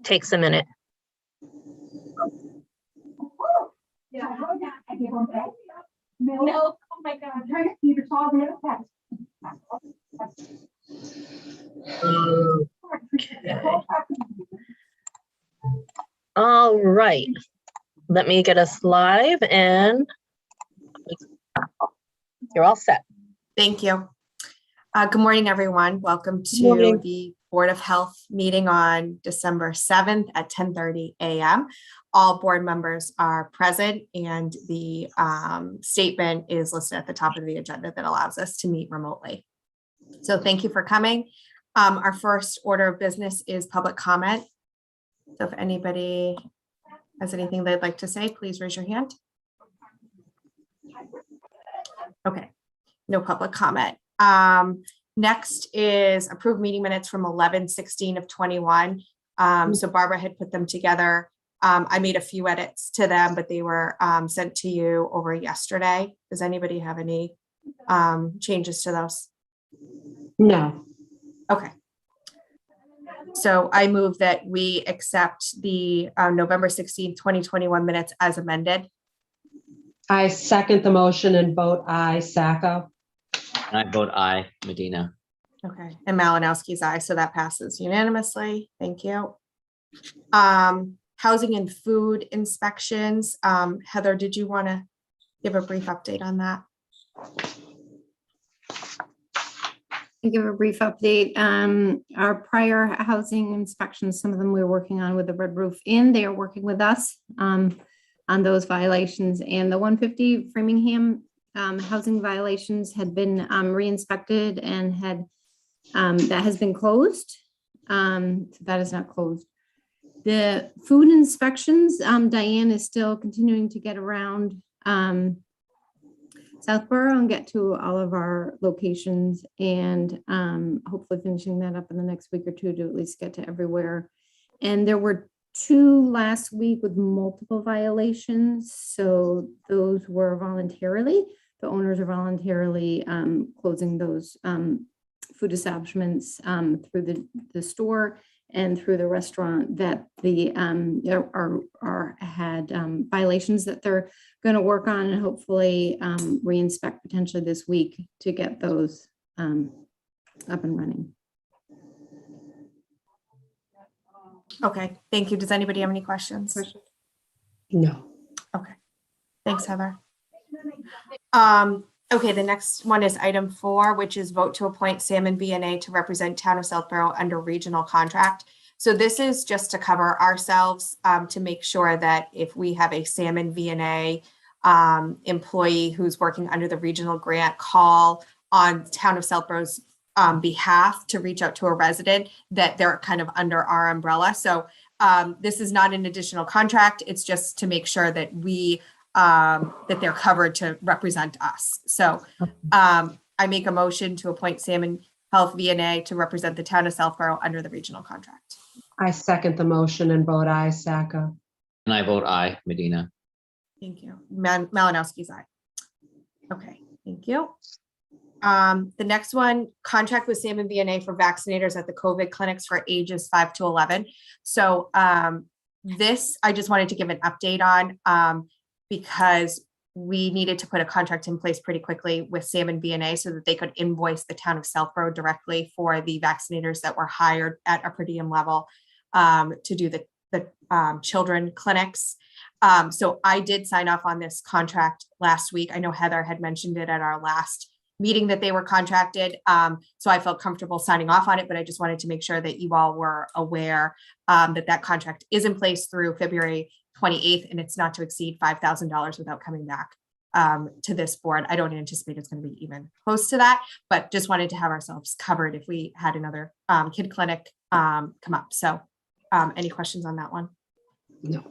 Takes a minute. No, oh my God. Okay. All right. Let me get us live and you're all set. Thank you. Good morning, everyone. Welcome to morning. the Board of Health meeting on December 7th at 10:30 a.m. All board members are present and the statement is listed at the top of the agenda that allows us to meet remotely. So thank you for coming. Our first order of business is public comment. So if anybody has anything they'd like to say, please raise your hand. Okay, no public comment. Next is approved meeting minutes from 11/16 of 21. So Barbara had put them together. I made a few edits to them, but they were sent to you over yesterday. Does anybody have any changes to those? No. Okay. So I move that we accept the November 16th, 2021 minutes as amended. I second the motion and vote aye, Sacco. And I vote aye, Medina. Okay, and Malinowski's aye, so that passes unanimously. Thank you. Housing and food inspections. Heather, did you want to give a brief update on that? To give a brief update, our prior housing inspections, some of them we were working on with the Red Roof Inn, they are working with us on those violations, and the 150 Framingham housing violations had been re-inspected and had that has been closed. So that is not closed. The food inspections, Diane is still continuing to get around Southboro and get to all of our locations, and hopefully finishing that up in the next week or two to at least get to everywhere. And there were 2 last week with multiple violations. So those were voluntarily, the owners are voluntarily closing those food establishments through the store and through the restaurant that the had violations that they're going to work on and hopefully re-inspect potentially this week to get those up and running. Okay, thank you. Does anybody have any questions? No. Okay, thanks, Heather. Okay, the next one is item 4, which is vote to appoint Salmon BNA to represent Town of Southboro under regional contract. So this is just to cover ourselves to make sure that if we have a Salmon VNA employee who's working under the regional grant call on Town of Southboro's behalf to reach out to a resident, that they're kind of under our umbrella. So this is not an additional contract. It's just to make sure that we that they're covered to represent us. So I make a motion to appoint Salmon Health VNA to represent the Town of Southboro under the regional contract. I second the motion and vote aye, Sacco. And I vote aye, Medina. Thank you. Malinowski's aye. Okay, thank you. The next one, contract with Salmon VNA for vaccinators at the Covic clinics for ages 5 to 11. So this, I just wanted to give an update on because we needed to put a contract in place pretty quickly with Salmon VNA so that they could invoice the Town of Southboro directly for the vaccinators that were hired at a per diem level to do the children clinics. So I did sign off on this contract last week. I know Heather had mentioned it at our last meeting that they were contracted. So I felt comfortable signing off on it, but I just wanted to make sure that you all were aware that contract is in place through February 28th, and it's not to exceed $5,000 without coming back to this board. I don't anticipate it's going to be even close to that, but just wanted to have ourselves covered if we had another kid clinic come up. So any questions on that one? No.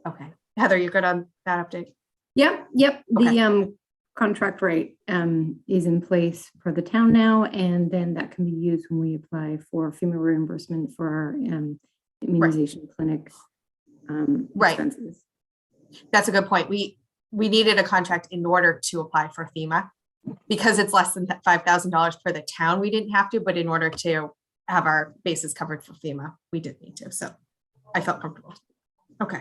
Okay. Heather, you good on that update? Yep. Okay. The contract rate is in place for the town now, and then that can be used when we apply for FEMA reimbursement for our immunization clinic expenses. That's a good point. We needed a contract in order to apply for FEMA because it's less than $5,000 for the town. We didn't have to, but in order to have our bases covered for FEMA. We did need to, so I felt comfortable. Okay.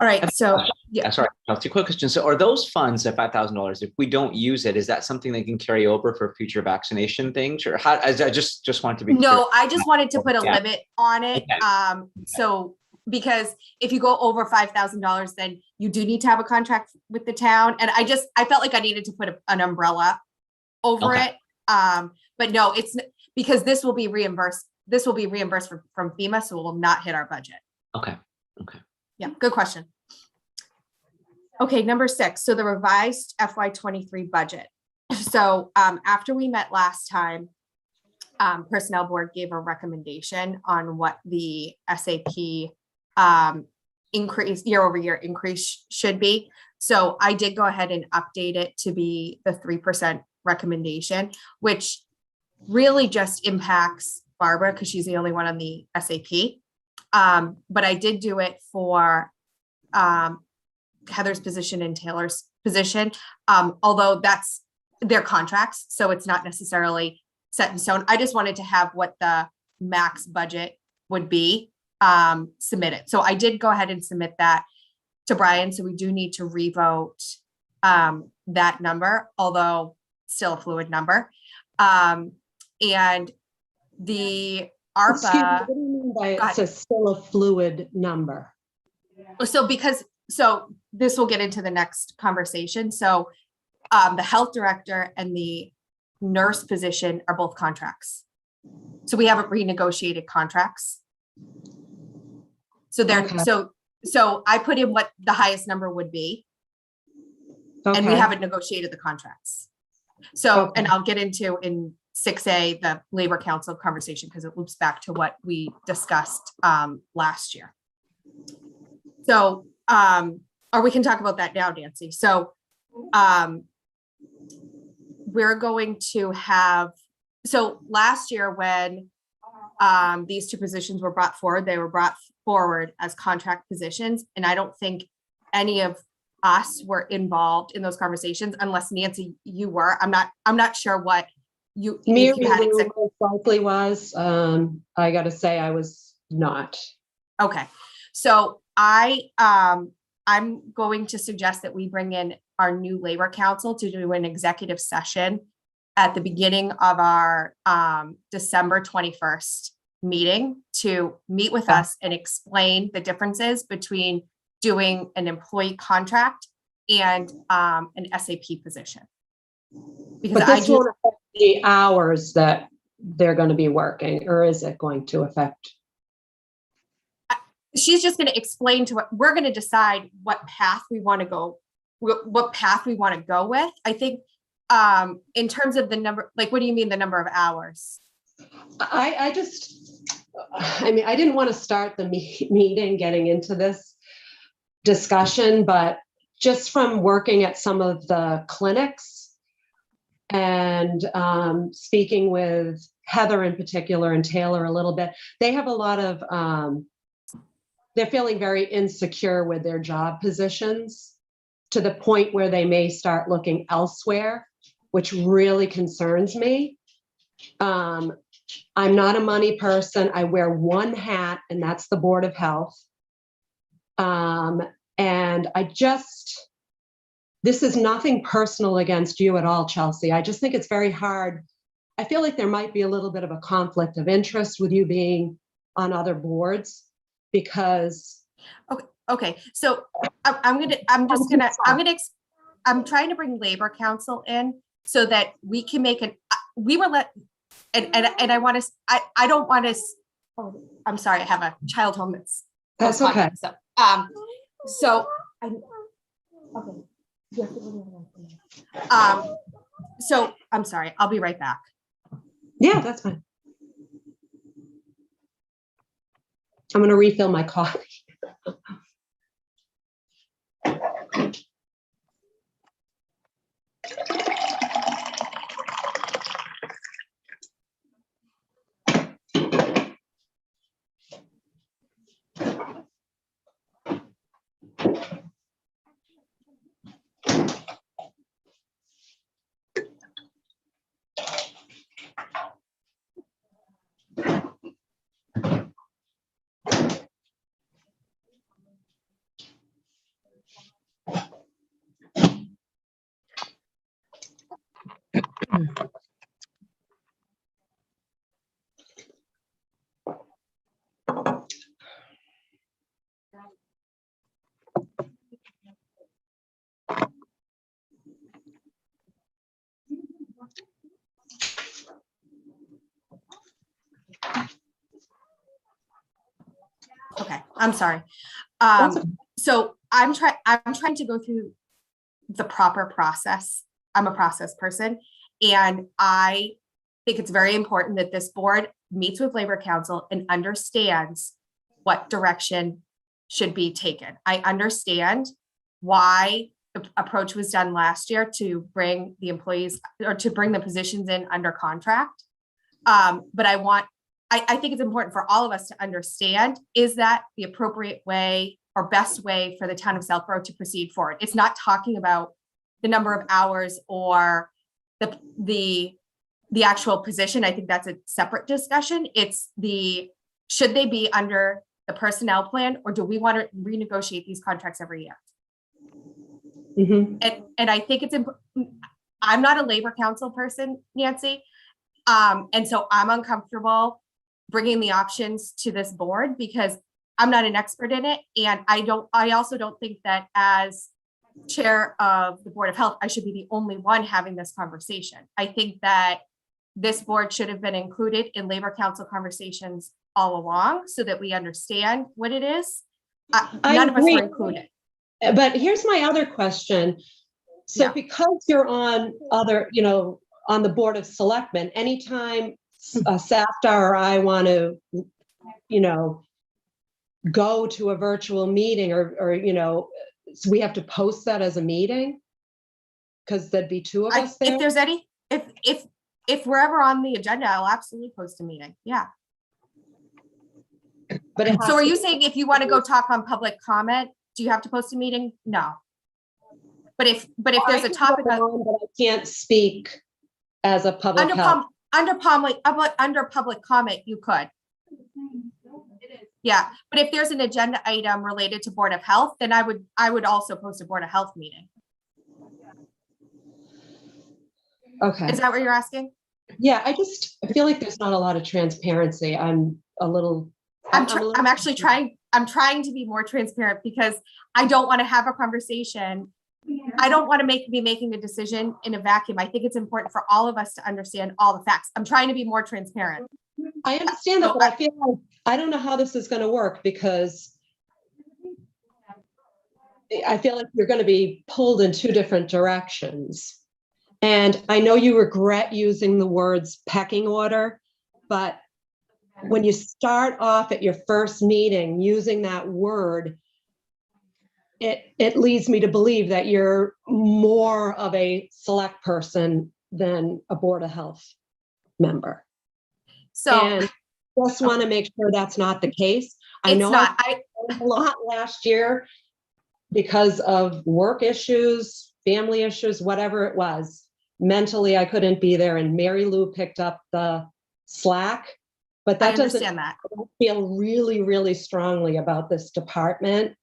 All right, so, yeah. Sorry, Chelsea, quick question. So are those funds at $5,000, if we don't use it, is that something they can carry over for future vaccination things? Or how, I just want to be clear. No, I just wanted to put a Yeah. limit on it. Okay. So because if you go over $5,000, then you do need to have a contract with the town. And I felt like I needed to put an umbrella over Okay. it. But no, it's because this will be reimbursed. This will be reimbursed from FEMA, so it will not hit our budget. Okay. Yeah, good question. Okay, number 6. So the revised FY23 budget. So after we met last time, Personnel Board gave a recommendation on what the SAP increase, year-over-year increase should be. So I did go ahead and update it to be the 3% recommendation, which really just impacts Barbara because she's the only one on the SAP. But I did do it for Heather's position and Taylor's position, although that's their contracts, so it's not necessarily set in stone. I just wanted to have what the max budget would be submitted. So I did go ahead and submit that to Brian. So we do need to revote that number, although still a fluid number. And the Excuse me, ARPA. what do you mean by Go it's a still a fluid number? So this will get into the next conversation. So the health director and the nurse position are both contracts. So we haven't renegotiated contracts. So they're, Okay. so I put in what the highest number would be, and we Okay. haven't negotiated the contracts. So, Okay. and I'll get into in 6A, the Labor Council conversation, because it loops back to what we discussed last year. So, or we can talk about that now, Nancy. So, we're going to have, so last year when these two positions were brought forward, they were brought forward as contract positions. And I don't think any of us were involved in those conversations unless Nancy, you were. I'm not sure what you Mary had Lou most likely was. I got to say I was not. Okay, so I'm going to suggest that we bring in our new labor council to do an executive session at the beginning of our December 21st meeting to meet with us and explain the differences between doing an employee contract and an SAP position. Because But this won't affect the hours that they're going to be working, or is it going to affect? She's just going to explain to what we're going to decide what path we want to go, what path we want to go with. I think in terms of the number, like, what do you mean the number of hours? I mean, I didn't want to start the meeting getting into this discussion, but just from working at some of the clinics and speaking with Heather in particular and Taylor a little bit, they have a lot of, they're feeling very insecure with their job positions to the point where they may start looking elsewhere, which really concerns me. I'm not a money person. I wear one hat, and that's the Board of Health. And this is nothing personal against you at all, Chelsea. I just think it's very hard. I feel like there might be a little bit of a conflict of interest with you being on other boards because. Okay. So I'm trying to bring Labor Council in so that we can make and I want to, I don't want to, oh, I'm sorry. I have a child home That's okay. So I'm sorry. I'll be right back. Yeah, that's fine. I'm going to refill my coffee. Okay, I'm sorry. That's okay. So I'm trying to go through the proper process. I'm a process person, and I think it's very important that this board meets with Labor Council and understands what direction should be taken. I understand why the approach was done last year to bring the employees or to bring the positions in under contract. But I think it's important for all of us to understand, is that the appropriate way or best way for the town of Southboro to proceed forward? It's not talking about the number of hours or the actual position. I think that's a separate discussion. It's should they be under the personnel plan, or do we want to renegotiate these contracts every year? Mhm. And I think it's important. I'm not a labor council person, Nancy. And so I'm uncomfortable bringing the options to this board because I'm not an expert in it. And I also don't think that as chair of the Board of Health, I should be the only one having this conversation. I think that this board should have been included in labor council conversations all along so that we understand what it is. None of us agree. were included. But here's my other question. So Yeah. because you're on on the Board of Selectmen, anytime SAFTA or I want to, go to a virtual meeting or so we have to post that as a meeting? Because there'd be two of us there? If there's any, if we're ever on the agenda, I'll absolutely post a meeting. Yeah. But it has So are to you be- saying if you want to go talk on public comment, do you have to post a meeting? No. But if there's I a can topic go on, but I can't speak as a public health. under public comment, you could. Yeah, but if there's an agenda item related to Board of Health, then I would also post a Board of Health meeting. Okay. Is that what you're asking? Yeah, I feel like there's not a lot of transparency. I'm a little. I'm actually trying. I'm trying to be more transparent because I don't want to have a conversation. I don't want to be making a decision in a vacuum. I think it's important for all of us to understand all the facts. I'm trying to be more transparent. I understand that, but I feel like I don't know how this is going to work because I feel like you're going to be pulled in two different directions. And I know you regret using the words pecking order, but when you start off at your first meeting using that word, it leads me to believe that you're more of a select person than a Board of Health member. So And just want to make sure that's not the case. I it's know not. I learned a lot last year because of work issues, family issues, whatever it was. Mentally, I couldn't be there, and Mary Lou picked up the slack. But I that doesn't understand that. I don't feel really, really strongly about this department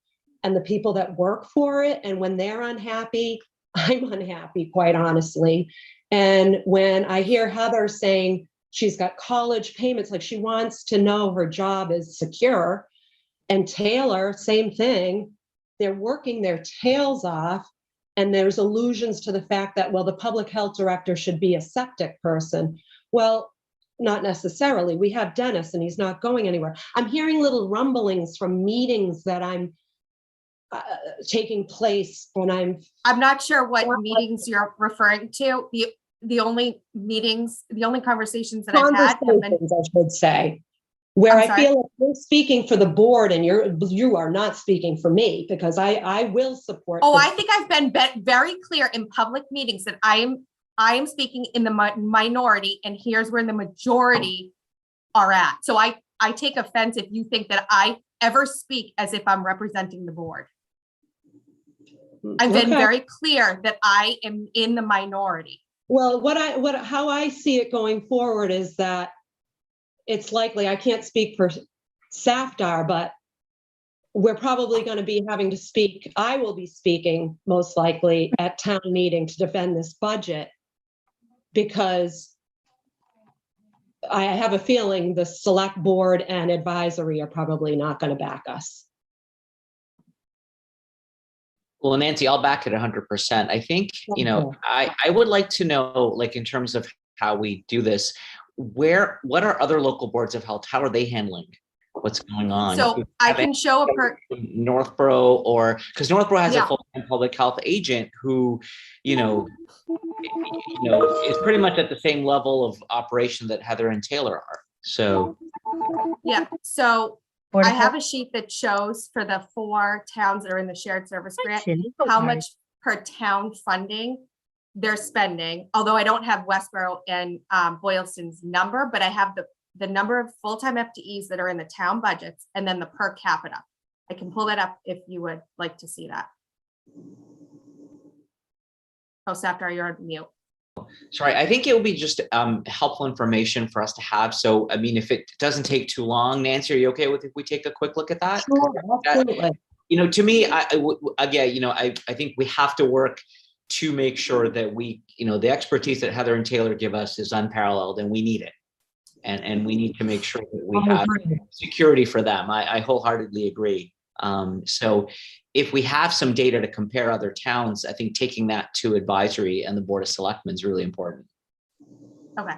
and the people that work for it. And when they're unhappy, I'm unhappy, quite honestly. And when I hear Heather saying she's got college payments, like she wants to know her job is secure, and Taylor, same thing, they're working their tails off. And there's allusions to the fact that, well, the public health director should be a septic person. Well, not necessarily. We have Dennis and he's not going anywhere. I'm hearing little rumblings from meetings that I'm taking place, and I'm not sure what meetings you're referring to. The only conversations that I've had have been. conversations, I should say, where I'm I sorry? feel like you're speaking for the board and you are not speaking for me, because I will support. Oh, this. I think I've been very clear in public meetings that I am speaking in the minority, and here's where the majority are at. So I take offense if you think that I ever speak as if I'm representing the board. I've been Okay. very clear that I am in the minority. Well, how I see it going forward is that it's likely, I can't speak for SAFDAR, but we're probably going to be having to speak. I will be speaking most likely at town meeting to defend this budget, because I have a feeling the select board and advisory are probably not going to back us. Well, Nancy, I'll back it 100%. I think, I would like to know, like, in terms of how we do this, what are other local boards of health? How are they handling what's going on. So I can show a per, Northborough, or because Northborough has Yeah. a full-time public health agent who, is pretty much at the same level of operation that Heather and Taylor are. So yeah, so Board I of have Health. a sheet that shows for the 4 towns that are in the shared service grant, Cindy. how much per town funding they're spending, although I don't have Westboro and Boylston's number, but I have the number of full-time FTEs that are in the town budgets and then the per capita. I can pull that up if you would like to see that. Oh, Saptar, you're on mute. sorry, I think it will be just helpful information for us to have. So, I mean, if it doesn't take too long, Nancy, are you okay with if we take a quick look at that? Sure, absolutely. To me, again, I think we have to work to make sure that we, the expertise that Heather and Taylor give us is unparalleled, and we need it. And we need to make sure that we have security for them. I wholeheartedly agree. So if we have some data to compare other towns, I think taking that to advisory and the Board of Selectmen is really important. Okay,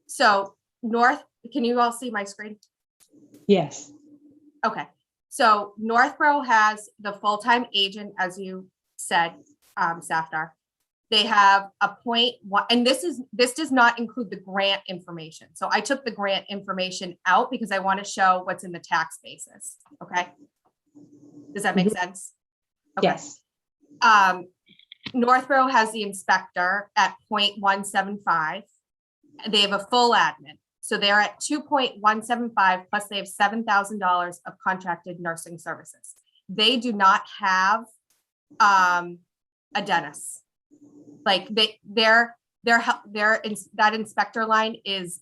so can you all see my screen? Yes. Okay, so Northborough has the full-time agent, as you said, Safdar. They have Appoint, and this does not include the grant information. So I took the grant information out because I want to show what's in the tax basis. Okay. Does that make sense? Okay. Yes. Northborough has the inspector at 0.175. They have a full admin. So they're at 2.175, plus they have $7,000 of contracted nursing services. They do not have a dentist. Like that inspector line is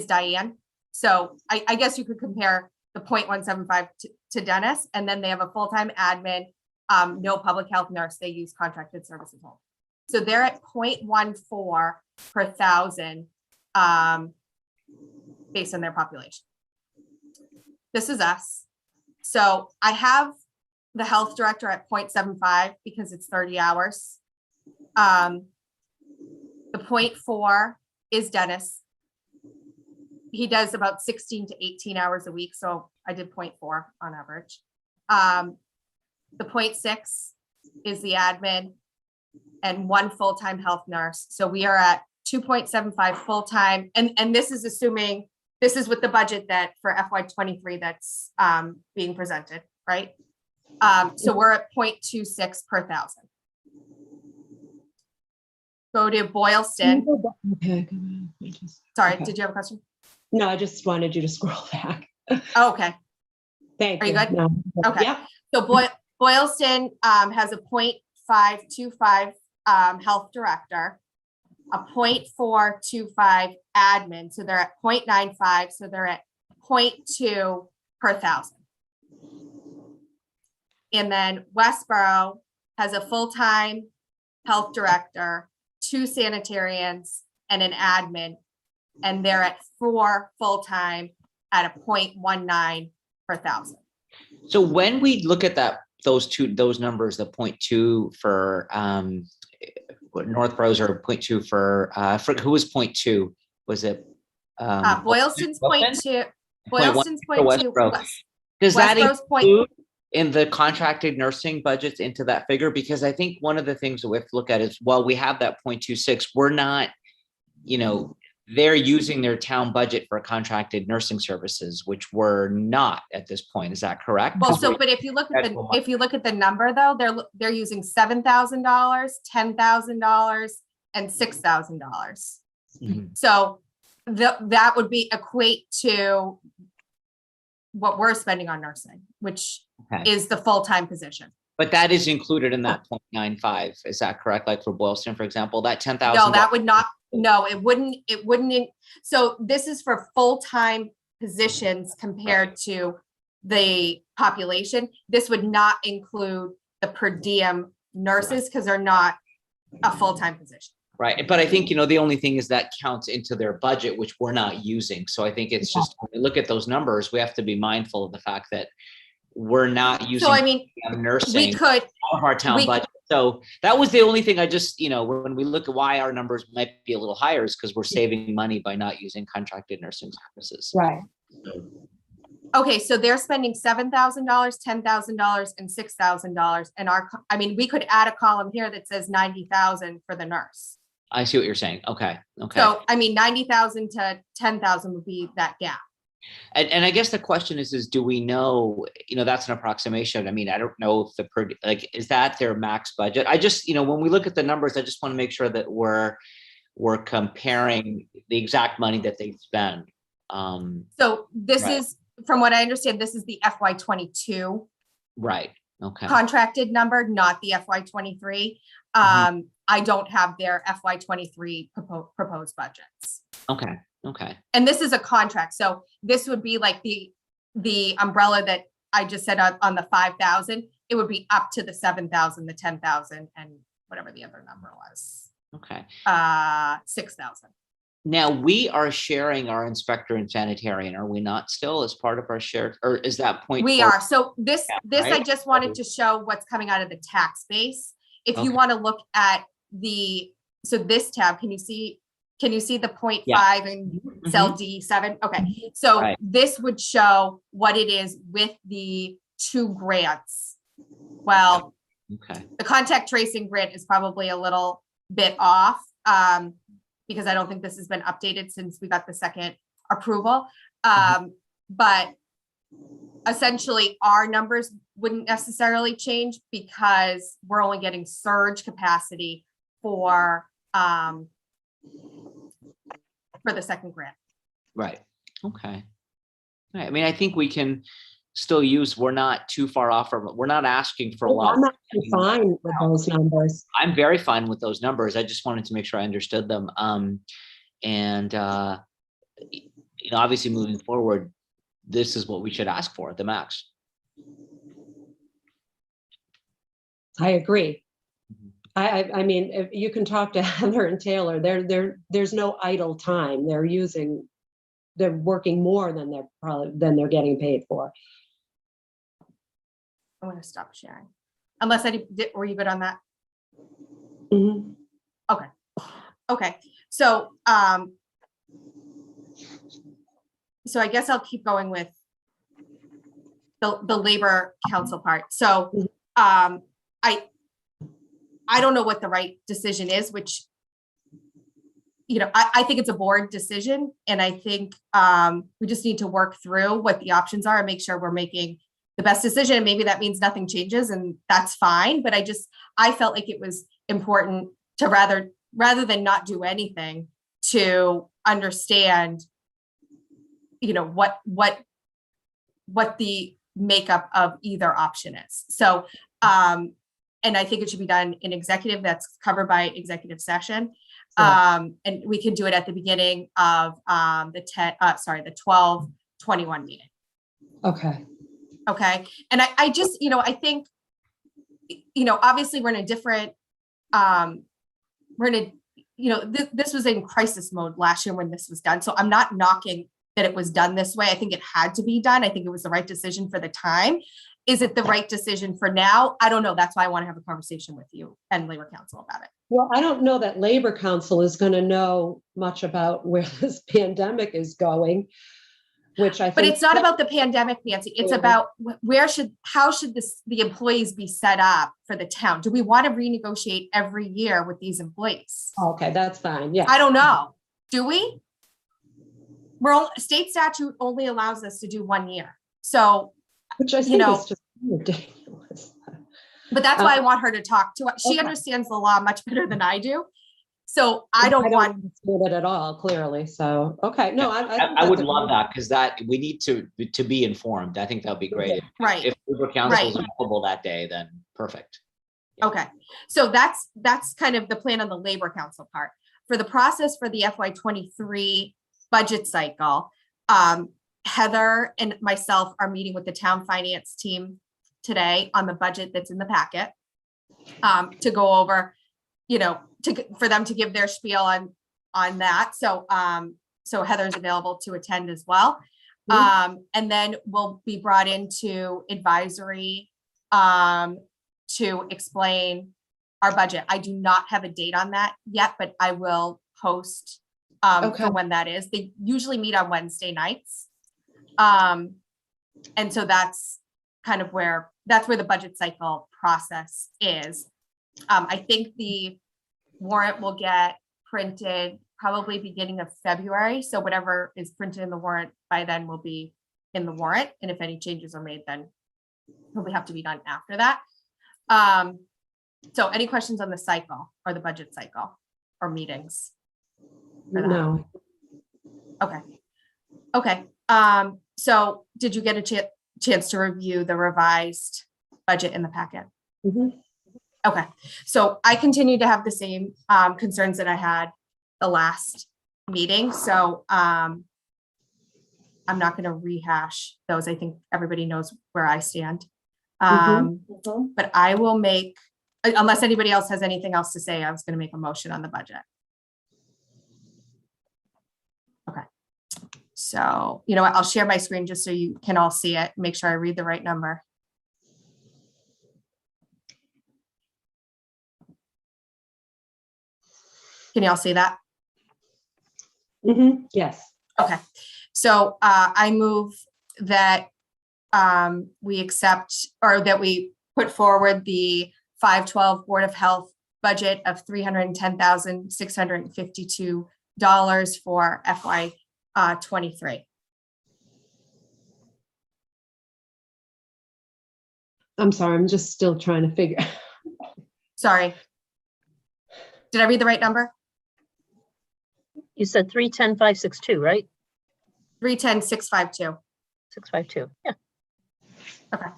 Diane. So I guess you could compare the 0.175 to Dennis, and then they have a full-time admin, no public health nurse. They use contracted services only. So they're at 0.14 per thousand based on their population. This is us. So I have the health director at 0.75 because it's 30 hours. The 0.4 is Dennis. He does about 16 to 18 hours a week. So I did 0.4 on average. The 0.6 is the admin and 1 full-time health nurse. So we are at 2.75 full-time. And this is assuming, this is with the budget that for FY23 that's being presented, right? So we're at 0.26 per thousand. Go to Boylston. Okay. Sorry, Okay. did you have a question? No, I just wanted you to scroll back. Oh, okay. Thank Are you. you good? No. Okay. Yep. So Boylston has a 0.525 health director, a 0.425 admin. So they're at 0.95. So they're at 0.2 per thousand. And then Westboro has a full-time health director, 2 sanitarians, and an admin. And they're at 4 full-time at a 0.19 per thousand. So when we look at those numbers, the 0.2 for Northborough's, or 0.2 for who was 0.2? Was it Boylston's Boylston? 0.2. Boylston's 0.2. Westboro. Does that Westboro's include in the contracted nursing budgets into that figure? Because I think one of the things that we have to look at is, while we have that 0.26, we're not, they're using their town budget for contracted nursing services, which we're not at this point. Is that correct? Well, so, but if you look at the number though, they're using $7,000, $10,000, and $6,000. Mhm. So that would be equate to what we're spending on nursing, which Okay. is the full-time position. But that is included in that 0.95. Is that correct? Like for Boylston, for example, that 10,000. No, that would not, no, it wouldn't. So this is for full-time positions compared to the population. This would not include the per diem nurses because they're not a full-time position. Right. But I think, the only thing is that counts into their budget, which we're not using. So I think it's just, when we look at those numbers, we have to be mindful of the fact that we're not using So I mean, nursing we could, out of our town budget. So that was the only thing I just, when we look at why our numbers might be a little higher, is because we're saving money by not using contracted nursing services. Right. Okay, so they're spending $7,000, $10,000 and $6,000. And I mean, we could add a column here that says 90,000 for the nurse. I see what you're saying. Okay, okay. So, I mean, 90,000 to 10,000 would be that gap. And I guess the question is do we know, that's an approximation. I mean, I don't know if is that their max budget? I just, when we look at the numbers, I just want to make sure that we're comparing the exact money that they spend. So this Right. is, from what I understand, this is the FY22 Right. Okay. contracted number, not the FY23. I don't have their FY23 proposed budgets. Okay. Okay. And this is a contract. So this would be like the umbrella that I just said on the 5,000, it would be up to the 7,000, the 10,000 and whatever the other number was. Okay. 6,000. Now we are sharing our inspector and sanitarian, are we not still as part of our share, or is that point? We forward? are. So this I right? just wanted to show what's coming out of the tax base. If you Okay. want to look at so this tab, can you see the 0.5 Yeah. and cell D7? Okay. So Right. this would show what it is with the 2 grants. Well, Okay. the contact tracing grant is probably a little bit off because I don't think this has been updated since we got the second approval. But essentially our numbers wouldn't necessarily change because we're only getting surge capacity for the second grant. Right. Okay. All right. I mean, I think we can still use, we're not too far off from, we're not asking for a lot. I'm actually fine with those numbers. I'm very fine with those numbers. I just wanted to make sure I understood them. Obviously moving forward, this is what we should ask for, the max. I agree. I mean, if you can talk to Heather and Taylor, there's no idle time. They're working more than they're getting paid for. I'm going to stop sharing. Unless were you good on that? Mhm. Okay. So, I guess I'll keep going with the labor council part. So, I don't know what the right decision is, which, I think it's a board decision. And I think we just need to work through what the options are and make sure we're making the best decision. Maybe that means nothing changes and that's fine. But I felt like it was important to rather than not do anything, to understand, what the makeup of either option is. So, and I think it should be done in executive, that's covered by executive session. Sure. And we can do it at the beginning of the 12/21 meeting. Okay. Okay. And I just, I think, obviously we're in a different, this was in crisis mode last year when this was done. So I'm not knocking that it was done this way. I think it had to be done. I think it was the right decision for the time. Is it the right decision for now? I don't know. That's why I want to have a conversation with you and Labor Council about it. Well, I don't know that Labor Council is going to know much about where this pandemic is going, which I think. But it's not about the pandemic, Nancy. It's about how should the employees be set up for the town? Do we want to renegotiate every year with these employees? Okay, that's fine. Yeah. I don't know. Do we? State statute only allows us to do 1 year. So, Which I think is just ridiculous. but that's why I want her to talk to us. She Okay. understands the law much better than I do. So I don't want understand it at all, clearly. So, okay, no, I think I would that's a love great- that, because we need to be informed. I think that would be great. right. If Labor Council is Right. available that day, then perfect. Okay, so that's kind of the plan on the Labor Council part. For the process for the FY23 budget cycle, Heather and myself are meeting with the town finance team today on the budget that's in the packet, to go over, for them to give their spiel on that. So Heather's available to attend as well. And then we'll be brought into advisory to explain our budget. I do not have a date on that yet, but I will post Okay. for when that is. They usually meet on Wednesday nights. And And so that's kind of where the budget cycle process is. I think the warrant will get printed probably beginning of February. So whatever is printed in the warrant by then will be in the warrant. And if any changes are made, then probably have to be done after that. So any questions on the cycle or the budget cycle or meetings? for that? No. Okay. Okay. So did you get a chance to review the revised budget in the packet? Mhm. Okay, so I continue to have the same concerns that I had the last meeting, so I'm not going to rehash those. I think everybody knows where I stand. But I will make, unless anybody else has anything else to say, I was going to make a motion on the budget. Okay, so you know what? I'll share my screen just so you can all see it. Make sure I read the right number. Can you all see that? Yes. Okay, so I move that we accept, or that we put forward the 5/12 Board of Health budget of $310,652 for FY 23. I'm sorry, I'm just still trying to figure. Sorry. Did I read the right number? You said 310,562, right? 310,652. 652. Yeah. Okay.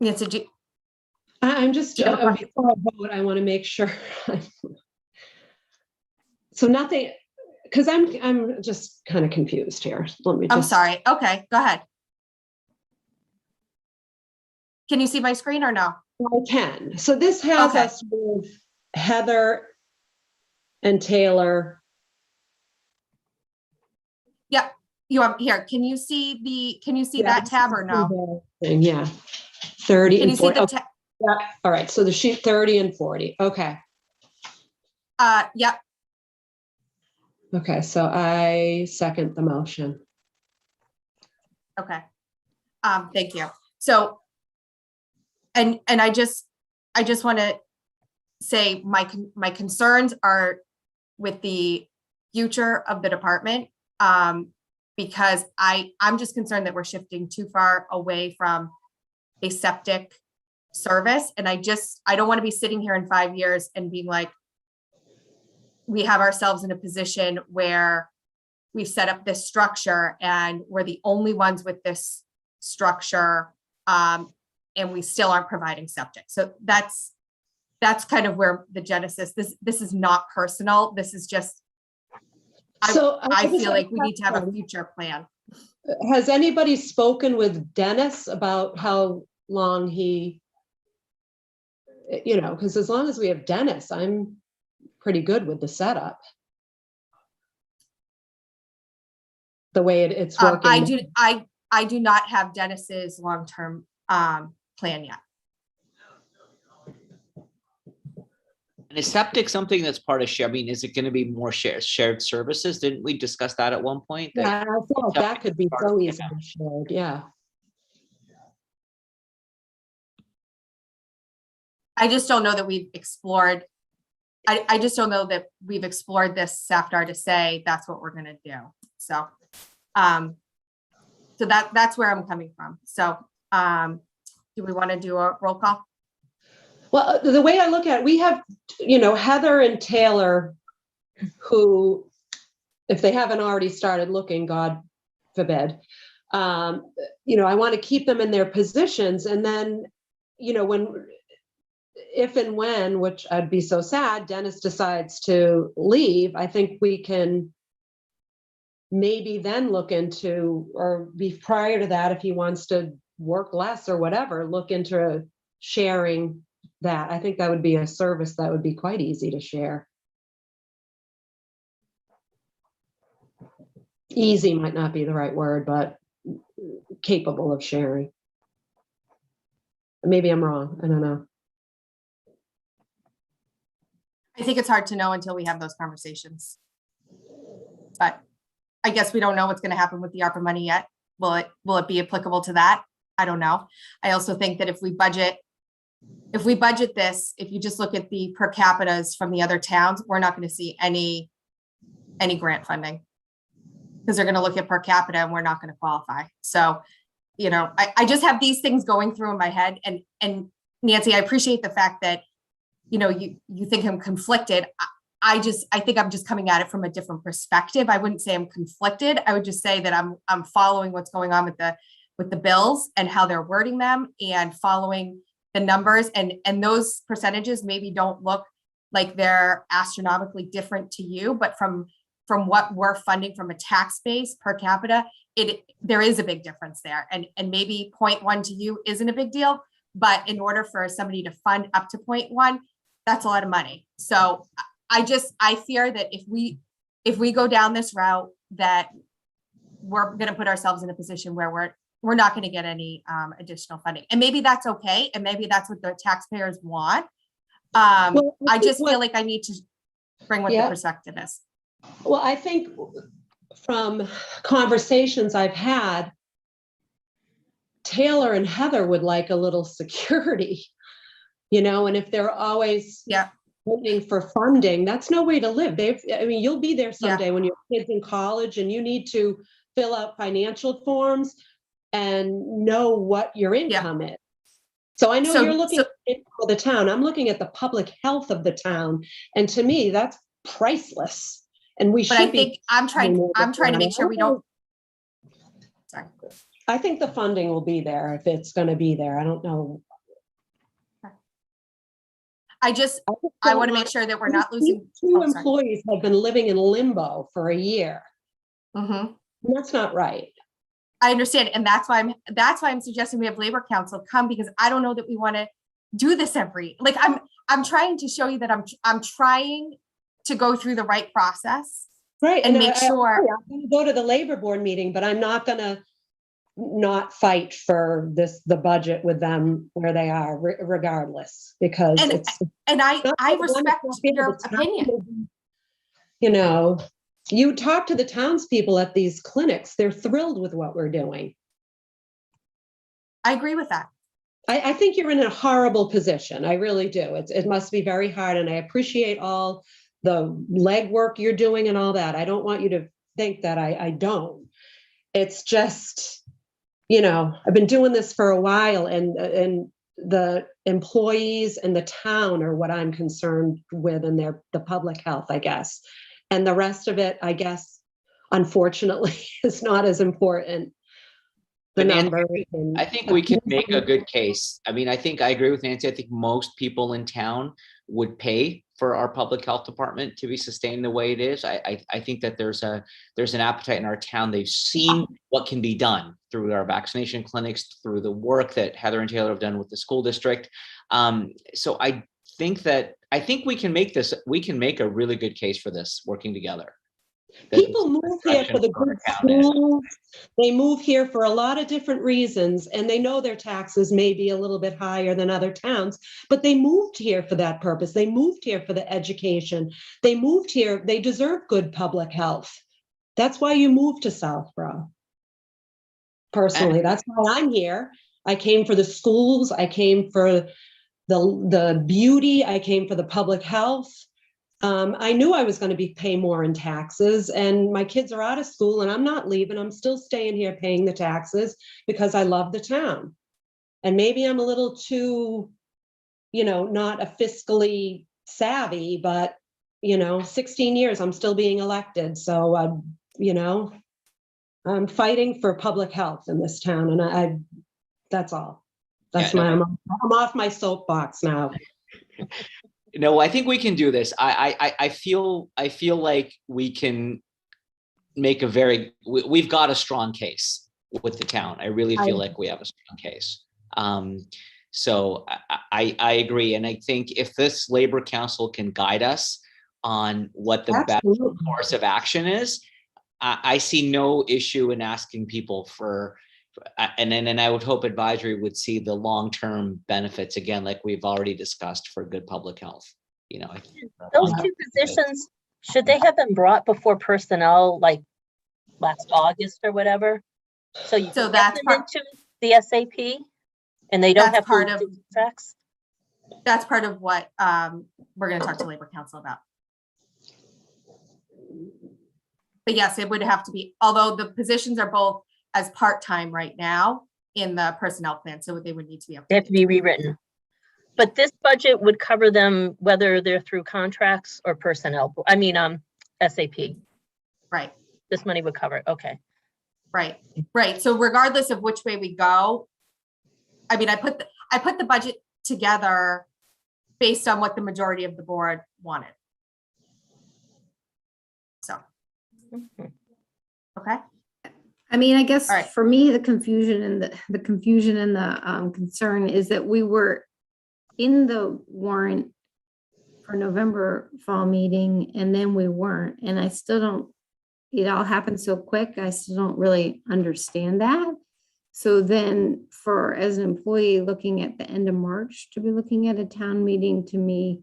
Yes, did you? I'm just, Do you have a question? before I vote, I want to make sure. So nothing, because I'm just kind of confused here. Let me just. I'm sorry. Okay, go ahead. Can you see my screen or no? I can. So this has Okay. us with Heather and Taylor. Yeah, you are here. Can you see Yeah, that tab or no? Yeah, 30 Can and you see 40. the Okay. tab? Yeah. All right, so the sheet 30 and 40. Okay. Yep. Okay, so I second the motion. Okay. Thank you. So, and I just want to say my concerns are with the future of the department, because I'm just concerned that we're shifting too far away from a septic service. And I don't want to be sitting here in 5 years and being like, we have ourselves in a position where we've set up this structure and we're the only ones with this structure, and we still aren't providing septic. So that's kind of where the genesis, this is not personal. This is just, I feel like we need to have a future plan. Has anybody spoken with Dennis about how long he, because as long as we have Dennis, I'm pretty good with the setup. The way it's working. I do not have Dennis's long-term plan yet. And is septic something that's part of share? I mean, is it going to be more shared services? Didn't we discuss that at one point? That- Yeah, I thought that could be so easily shared, yeah. I just don't know that we've explored. I just don't know that we've explored this SAFTAR to say that's what we're going to do. So, so that's where I'm coming from. So, do we want to do a roll call? Well, the way I look at it, we have, Heather and Taylor, who, if they haven't already started looking, God forbid, I want to keep them in their positions. And then, if and when, which I'd be so sad, Dennis decides to leave, I think we can maybe then look into, or be prior to that, if he wants to work less or whatever, look into sharing that. I think that would be a service that would be quite easy to share. Easy might not be the right word, but capable of sharing. Maybe I'm wrong. I don't know. I think it's hard to know until we have those conversations. But I guess we don't know what's going to happen with the ARPA money yet. Will it be applicable to that? I don't know. I also think that if we budget this, if you just look at the per capitas from the other towns, we're not going to see any grant funding, because they're going to look at per capita and we're not going to qualify. So, you know, I just have these things going through in my head. And Nancy, I appreciate the fact that, you know, you think I'm conflicted. I think I'm just coming at it from a different perspective. I wouldn't say I'm conflicted. I would just say that I'm following what's going on with the bills and how they're wording them, and following the numbers, and those percentages maybe don't look like they're astronomically different to you, but from what we're funding from a tax base per capita, there is a big difference there. And maybe 0.1 to you isn't a big deal, but in order for somebody to fund up to 0.1, that's a lot of money. So I fear that if we go down this route, that we're going to put ourselves in a position where we're not going to get any additional funding. And maybe that's okay. And maybe that's what the taxpayers want. Well, I just feel like I need to bring what the perspective is. Well, I think from conversations I've had, Taylor and Heather would like a little security, you know, and if they're always waiting for funding, that's no way to live. I mean, you'll be there someday when your kid's in college and you need to fill out financial forms and know what your income is. So I know you're looking at the town. I'm looking at the public health of the town. And to me, that's priceless. And we should But I think I'm trying to make sure we don't. Sorry. I think the funding will be there if it's going to be there. I don't know. I want to make sure that we're not losing. Two employees have been living in limbo for a year. Mm-hmm. That's not right. I understand. And that's why I'm suggesting we have Labor Council come, because I don't know that we want to do this I'm trying to show you that I'm trying to go through the right process. Right. And make sure. I'm going to go to the labor board meeting, but I'm not going to not fight for the budget with them where they are regardless, because I respect your opinion. You know, you talk to the townspeople at these clinics, they're thrilled with what we're doing. I agree with that. I think you're in a horrible position. I really do. It must be very hard. And I appreciate all the legwork you're doing and all that. I don't want you to think that I don't. It's just, you know, I've been doing this for a while, and the employees and the town are what I'm concerned with, and the public health, I guess. And the rest of it, I guess, unfortunately, is not as important. The number. I think we can make a good case. I mean, I agree with Nancy. I think most people in town would pay for our public health department to be sustained the way it is. I think that there's an appetite in our town. They've seen what can be done through our vaccination clinics, through the work that Heather and Taylor have done with the school district. So I think we can make a really good case for this working together. People move here for the good schools. They move here for a lot of different reasons, and they know their taxes may be a little bit higher than other towns, but they moved here for that purpose. They moved here for the education. They moved here. They deserve good public health. That's why you moved to Southboro. Personally, that's why I'm here. I came for the schools. I came for the beauty. I came for the public health. I knew I was going to be paying more in taxes, and my kids are out of school and I'm not leaving. I'm still staying here paying the taxes because I love the town. And maybe I'm a little too, you know, not a fiscally savvy, but, you know, 16 years, I'm still being elected. So, you know, I'm fighting for public health in this town, and that's all. That's I'm off my soapbox now. No, I think we can do this. I feel like we can make we've got a strong case. with the town. I really feel like we have a strong case. So I agree. And I think if this Labor Council can guide us on what the best Absolutely. course of action is, I see no issue in asking people for, and then I would hope advisory would see the long-term benefits again, like we've already discussed, for good public health. You know, Those two positions, should they have been brought before personnel, like last August or whatever? So you So can that's get them into the SAP and they don't That's have part to of- do contracts? That's part of what we're going to talk to Labor Council about. But yes, it would have to be, although the positions are both as part-time right now in the personnel plan, so they would need to be They have to updated. be rewritten. But this budget would cover them whether they're through contracts or personnel, I mean, SAP. Right, This money would cover it, okay. right. So regardless of which way we go, I mean, I put the budget together based on what the majority of the board wanted. So, Mhm. okay. I mean, I guess All right. for me, the confusion and the concern is that we were in the warrant for November fall meeting and then we weren't, and I still don't, it all happened so quick, I still don't really understand that. So then for, as an employee looking at the end of March, to be looking at a town meeting, to me,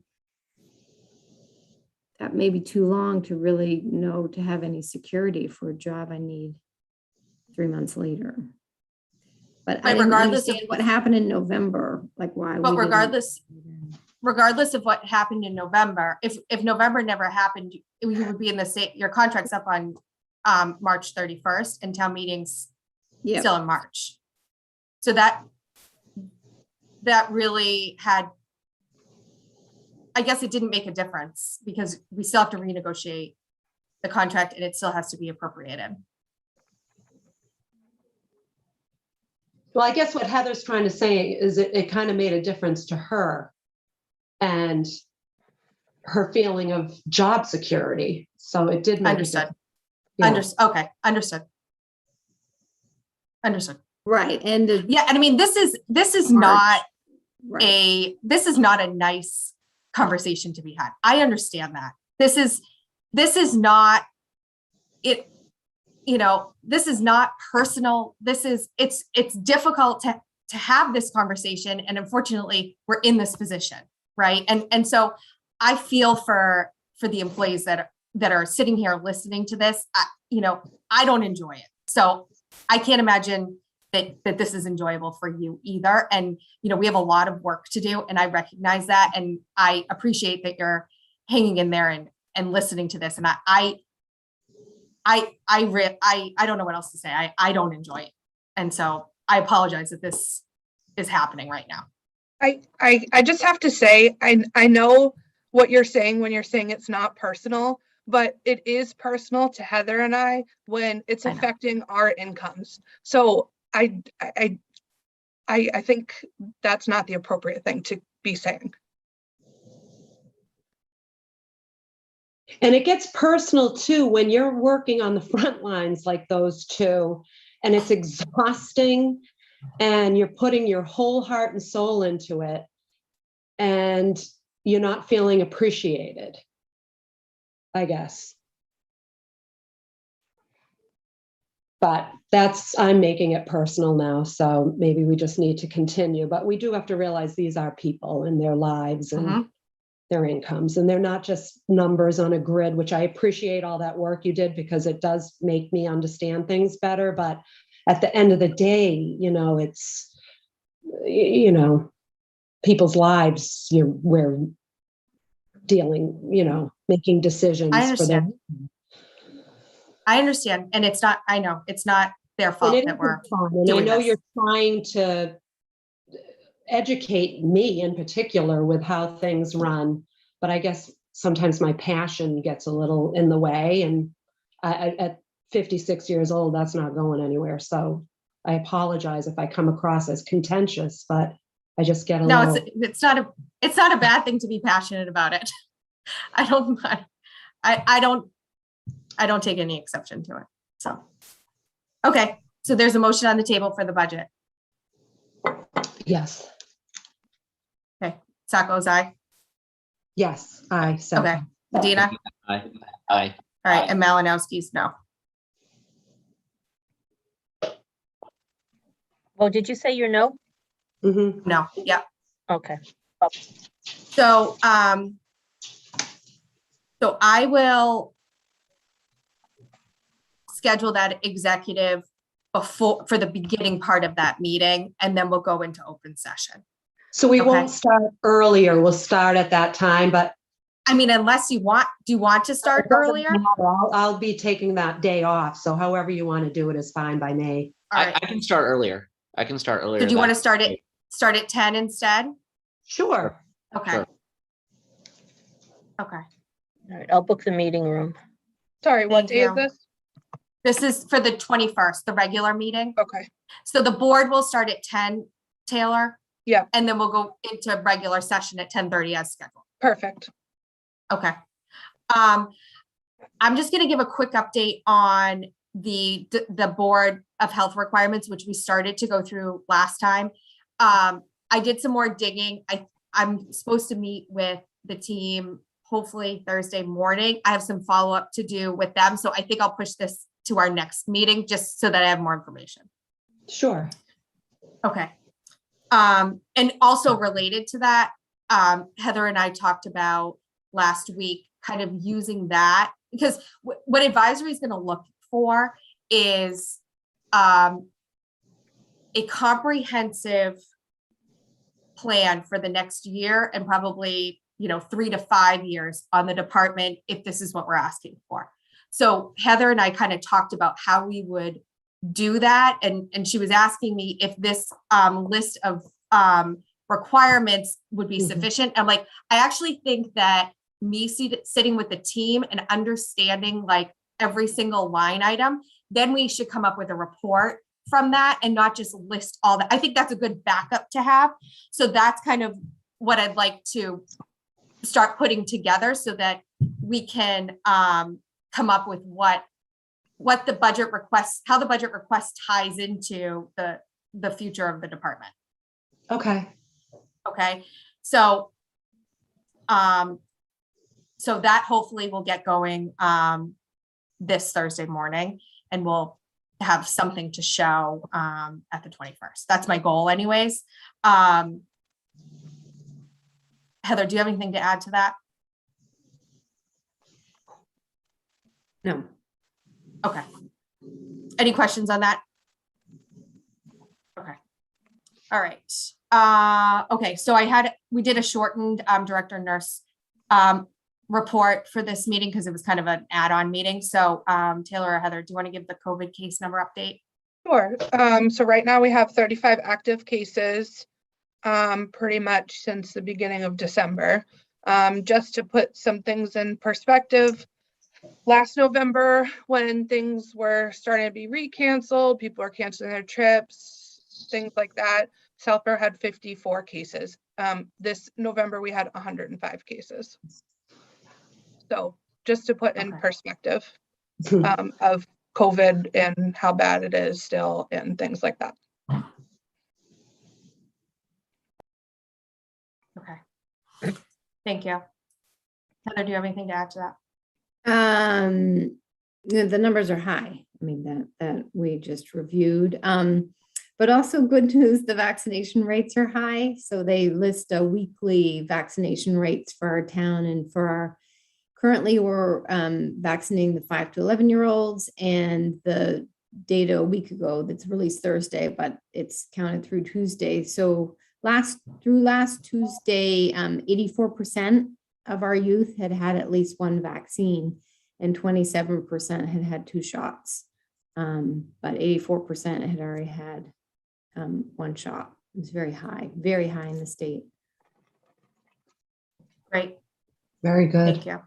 that may be too long to really know, to have any security for a job I need 3 months later. But I Right, didn't regardless of- understand what happened in November, like why. But we didn't- regardless of what happened in November, if November never happened, you would be in the state, your contract's up on March 31st and town meetings Yeah, still in March. So that really had, I guess it didn't make a difference because we still have to renegotiate the contract and it still has to be appropriated. Well, I guess what Heather's trying to say is it kind of made a difference to her and her feeling of job security. So it did make a Understood. difference. Yeah. Okay, understood. right, and Yeah, and I mean, this is March. not right. this is not a nice conversation to be had. I understand that. This is not it, this is not personal. It's difficult to have this conversation. And unfortunately, we're in this position, right? And so I feel for the employees that are sitting here listening to this. I don't enjoy it. So I can't imagine that this is enjoyable for you either. And, we have a lot of work to do and I recognize that. And I appreciate that you're hanging in there and listening to this. And I don't know what else to say. I don't enjoy it. And so I apologize that this is happening right now. I just have to say, I know what you're saying when you're saying it's not personal, but it is personal to Heather and I when it's I know. affecting our incomes. So I think that's not the appropriate thing to be saying. And it gets personal too when you're working on the front lines like those two, and it's exhausting and you're putting your whole heart and soul into it and you're not feeling appreciated, I guess. But I'm making it personal now, so maybe we just need to continue. But we do have to realize these are people and their lives and their incomes, and they're not just numbers on a grid, which I appreciate all that work you did because it does make me understand things better. But at the end of the day, it's, people's lives, we're dealing, making decisions for them. I understand. And it's not, I know it's not their And fault it that we're isn't fun. And I doing know this. you're trying to educate me in particular with how things run, but I guess sometimes my passion gets a little in the way, and at 56 years old, that's not going anywhere. So I apologize if I come across as contentious, but I just get a No, little. it's not a bad thing to be passionate about it. I don't take any exception to it. So, okay. so there's a motion on the table for the budget. Yes. Sacco's aye. Yes, I said. Okay. Medina? Aye. All right, and Malinowski's no. Oh, did you say you're no? Mhm. No, yeah. Okay. So, so I will schedule that executive for the beginning part of that meeting, and then we'll go into open session. So we Okay. won't start earlier. We'll start at that time, but I mean, unless you want, do you want to start it doesn't earlier? matter. I'll be taking that day off. So however you want to do it is fine by me. All I right. can start earlier. I can start earlier. So do you want to That's- start at 10 instead? Sure. Okay. Sure. Okay. All right, I'll book the meeting room. Sorry, what Thank day is you. this? This is for the 21st, the regular meeting. Okay, So the board will start at 10, Taylor. Yeah. And then we'll go into regular session at 10:30 as scheduled. perfect. Okay. I'm just gonna give a quick update on the Board of Health requirements, which we started to go through last time. I did some more digging. I'm supposed to meet with the team hopefully Thursday morning. I have some follow-up to do with them. So I think I'll push this to our next meeting just so that I have more information. Sure. Okay. And also related to that, Heather and I talked about last week, kind of using that, because what advisory is going to look for is a comprehensive plan for the next year and probably, 3 to 5 years on the department if this is what we're asking for. So Heather and I kind of talked about how we would do that. And she was asking me if this list of requirements would be Mhm. sufficient. I'm like, I actually think that me sitting with the team and understanding like every single line item, then we should come up with a report from that and not just list all that. I think that's a good backup to have. So that's kind of what I'd like to start putting together so that we can come up with what the budget requests, how the budget request ties into the future of the department. Okay. Okay, so so that hopefully will get going this Thursday morning, and we'll have something to show at the 21st. That's my goal anyways. Heather, do you have anything to add to that? No. Okay. Any questions on that? Okay. All right. Okay, so we did a shortened director nurse report for this meeting because it was kind of an add-on meeting. So Taylor or Heather, do you want to give the COVID case number update? Sure. So right now we have 35 active cases, pretty much since the beginning of December. Just to put some things in perspective, last November, when things were starting to be recanceled, people were canceling their trips, things like that, Southboro had 54 cases. This November, we had 105 cases. So just to put in Okay. perspective of COVID and how bad it is still and things like that. Okay. Thank you. Heather, do you have anything to add to that? The numbers are high. I mean, that we just reviewed. But also good news, the vaccination rates are high. So they list a weekly vaccination rates for our town and for our, currently we're vaccinating the 5 to 11-year-olds, and the data a week ago that's released Thursday, but it's counted through Tuesday. So last Tuesday, 84% of our youth had had at least one vaccine and 27% had had 2 shots. But 84% had already had 1 shot. It was very high in the state. Great. Very good. Thank you.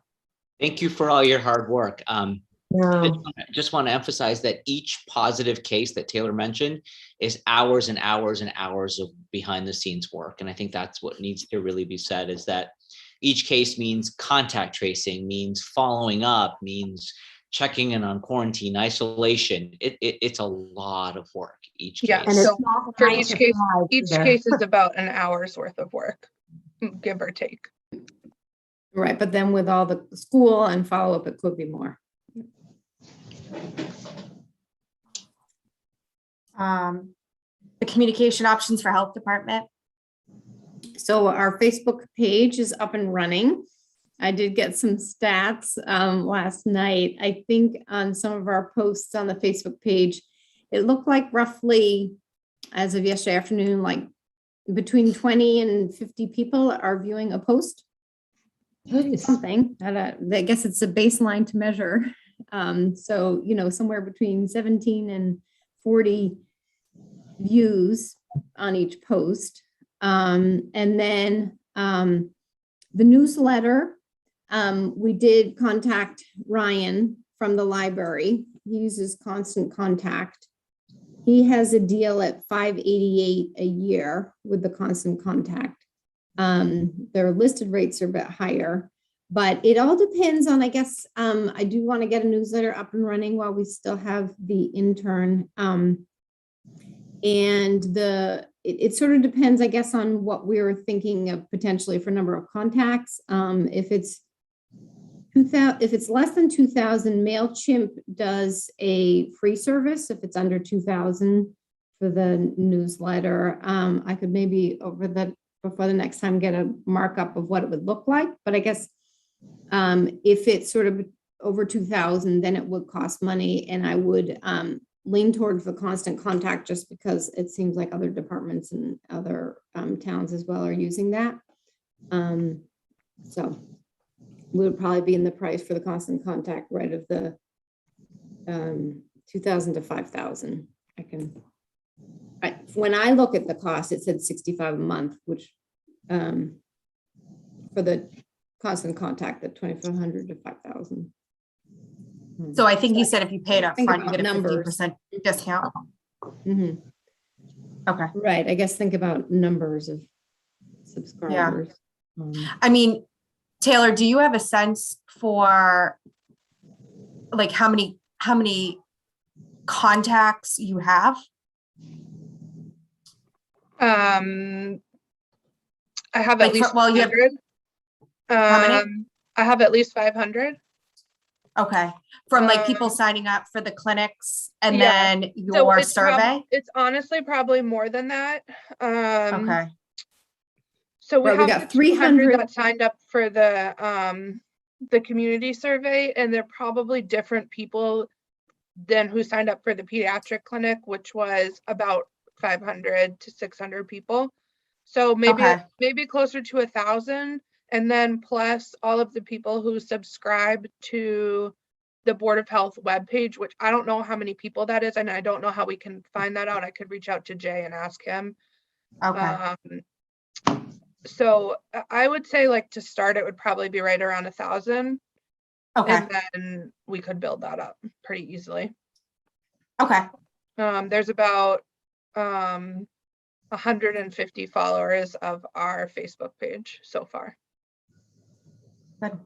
Thank you for all your hard work. Yeah. I just want to emphasize that each positive case that Taylor mentioned is hours and hours and hours of behind the scenes work. And I think that's what needs to really be said, is that each case means contact tracing, means following up, means checking in on quarantine, isolation. It's a lot of work each Yeah, case. And it's so not for nine each to case, five each either. case is about an hour's worth of work, give or take. Right, but then with all the school and follow-up, it could be more. The communication options for health department. So our Facebook page is up and running. I did get some stats last night. I think on some of our posts on the Facebook page, it looked like roughly, as of yesterday afternoon, like between 20 and 50 people are viewing a post. Something, I guess it's a baseline to measure. So, somewhere between 17 and 40 views on each post. And then the newsletter, we did contact Ryan from the library. He uses Constant Contact. He has a deal at $588 a year with the Constant Contact. Their listed rates are a bit higher, but it all depends on, I guess, I do want to get a newsletter up and running while we still have the intern. And it sort of depends, I guess, on what we were thinking of potentially for number of contacts. If it's less than 2,000, MailChimp does a free service. If it's under 2,000 for the newsletter, I could maybe before the next time get a markup of what it would look like. But I guess if it's sort of over 2,000, then it would cost money, and I would lean towards the Constant Contact just because it seems like other departments and other towns as well are using that. So we would probably be in the price for the Constant Contact right of the 2,000 to 5,000. When I look at the cost, it said $65 a month, which for the Constant Contact at 2,500 to 5,000. So I think you said if you paid up Think front, you about get a numbers. 50% discount. Mhm. Okay. Right. I guess think about numbers of subscribers. I mean, Taylor, do you have a sense for like how many contacts you have? I have Like at least well, you have 500. how many? I have at least 500. Okay, from like people signing up for the clinics and yeah. then So your it's survey? it's honestly probably more than that. Okay, So we Right, we have got the 200 300 that signed up for the community survey, and they're probably different people than who signed up for the pediatric clinic, which was about 500 to 600 people. So maybe closer to 1,000, and then plus all of the people who subscribe to the Board of Health webpage, which I don't know how many people that is, and I don't know how we can find that out. I could reach out to Jay and ask him. okay, So I would say, like, to start, it would probably be right around 1,000. okay, And then we could build that up pretty easily. okay. There's about 150 followers of our Facebook page so far. Good.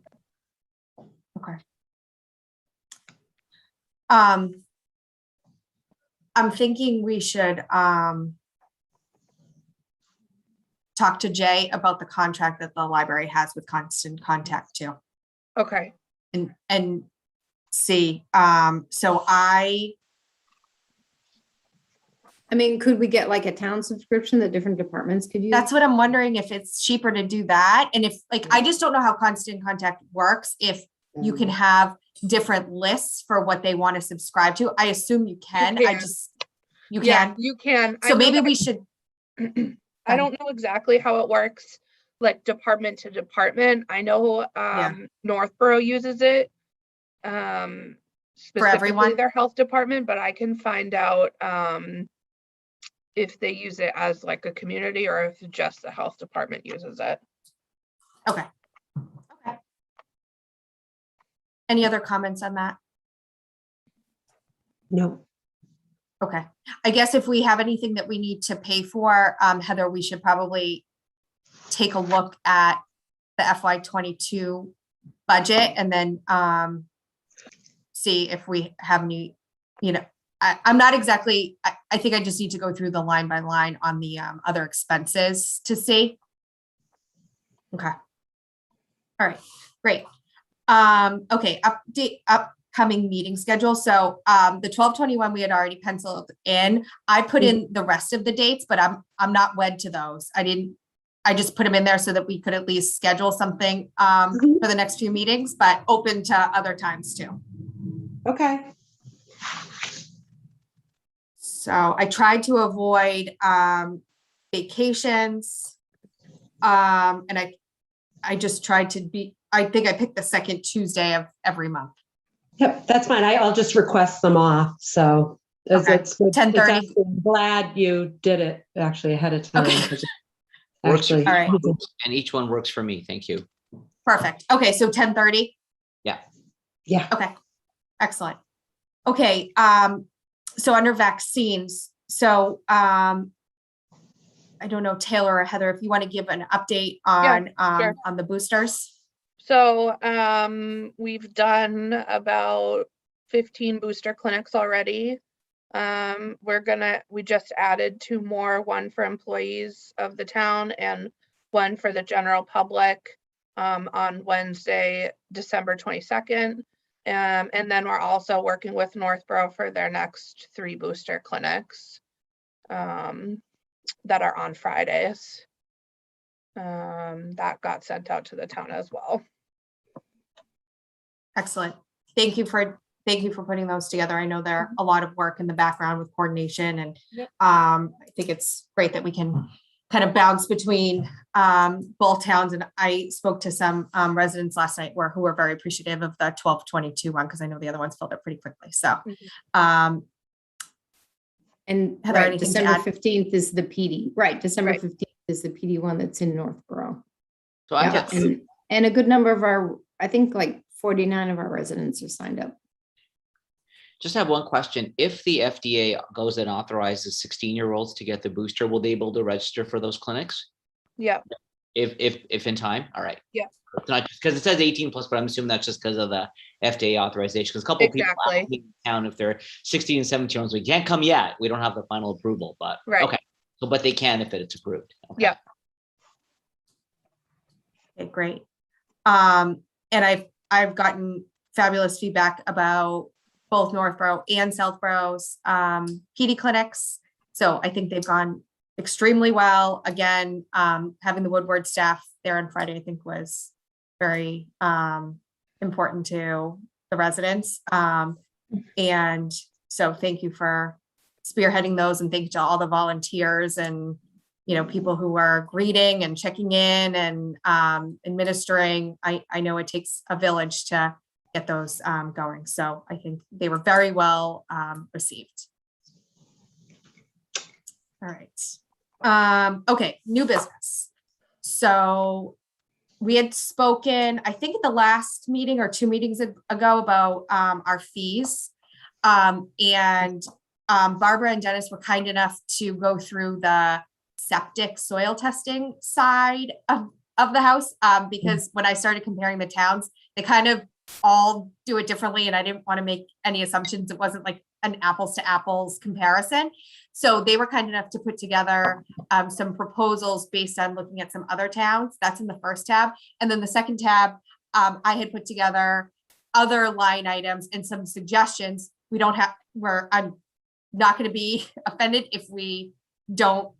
Okay. I'm thinking we should talk to Jay about the contract that the library has with Constant Contact too, Okay. and see. So I mean, could we get like a town subscription that different departments could use? that's what I'm wondering, if it's cheaper to do that, and if like I just don't know how Constant Contact works. If you can have different lists for what they want to subscribe to. I assume you can. You I can. just you Yeah, can. you can. So maybe we should. I don't know exactly how it works, like department to department. I know Northboro uses it specifically everyone? their health department, but I can find out if they use it as like a community or if just the health department uses it. Okay. Okay. Any other comments on that? No. Okay. I guess if we have anything that we need to pay for, Heather, we should probably take a look at the FY22 budget and then see if we have any, I'm not exactly, I think I just need to go through the line by line on the other expenses to see. Okay. All right, great. Okay, upcoming meeting schedule. So the 12/21 we had already penciled in. I put in the rest of the dates, but I'm not wed to those. I just put them in there so that we could at least schedule something for the next few meetings, but open to other times too. Okay. So I tried to avoid vacations. And I just tried to I think I picked the second Tuesday of every month. Yep, that's fine. I'll just request them off. So Okay. it's good. 10:30. It's actually- I'm glad you did it actually ahead of time. Okay. 'Cause Works for actually, All right. And each one works for me. Thank you. Perfect. Okay, so 10:30. yeah. Okay, excellent. Okay, so under vaccines, so I don't know, Taylor or Heather, if you want to give an update on sure. on the boosters. So we've done about 15 booster clinics already. We just added 2 more, one for employees of the town and one for the general public on Wednesday, December 22nd. And then we're also working with Northborough for their next 3 booster clinics that are on Fridays. That got sent out to the town as well. Excellent. Thank you for putting those together. I know there are a lot of work in the background with coordination, and Yep. I think it's great that we can kind of bounce between both towns. And I spoke to some residents last night who were very appreciative of the 12/22 one, because I know the other ones filled up pretty quickly. So And Heather, right, anything to December add? 15th is the PD, right? December Right. 15th is the PD one that's in Northborough. So I'm Yeah, just, and a good number of our, I think like 49 of our residents are signed up. just have one question. If the FDA goes and authorizes 16-year-olds to get the booster, will they be able to register for those clinics? Yeah. If in time? All right. Yeah. It's not just because it says 18 plus, but I'm assuming that's just because of the FDA authorization. Because a couple of people Exactly. out in town, if they're 16 and 17 year olds, we can't come yet. We don't have the final approval, but Right. okay. So, but they can if it's approved. Okay. Yeah. Okay, great. And I've gotten fabulous feedback about both Northborough and Southborough's PD clinics. So I think they've gone extremely well. Again, having the Woodward staff there on Friday, I think was very important to the residents. And so thank you for spearheading those, and thank you to all the volunteers and people who are greeting and checking in and administering. I know it takes a village to get those going. So I think they were very well received. All right. Okay, new business. So we had spoken, I think at the last meeting or 2 meetings ago, about our fees. And Barbara and Dennis were kind enough to go through the septic soil testing side of the house, because when I started comparing the towns, they kind of all do it differently, and I didn't want to make any assumptions. It wasn't like an apples to apples comparison. So they were kind enough to put together some proposals based on looking at some other towns. That's in the first tab. And then the second tab, I had put together other line items and some suggestions. I'm not going to be offended if we don't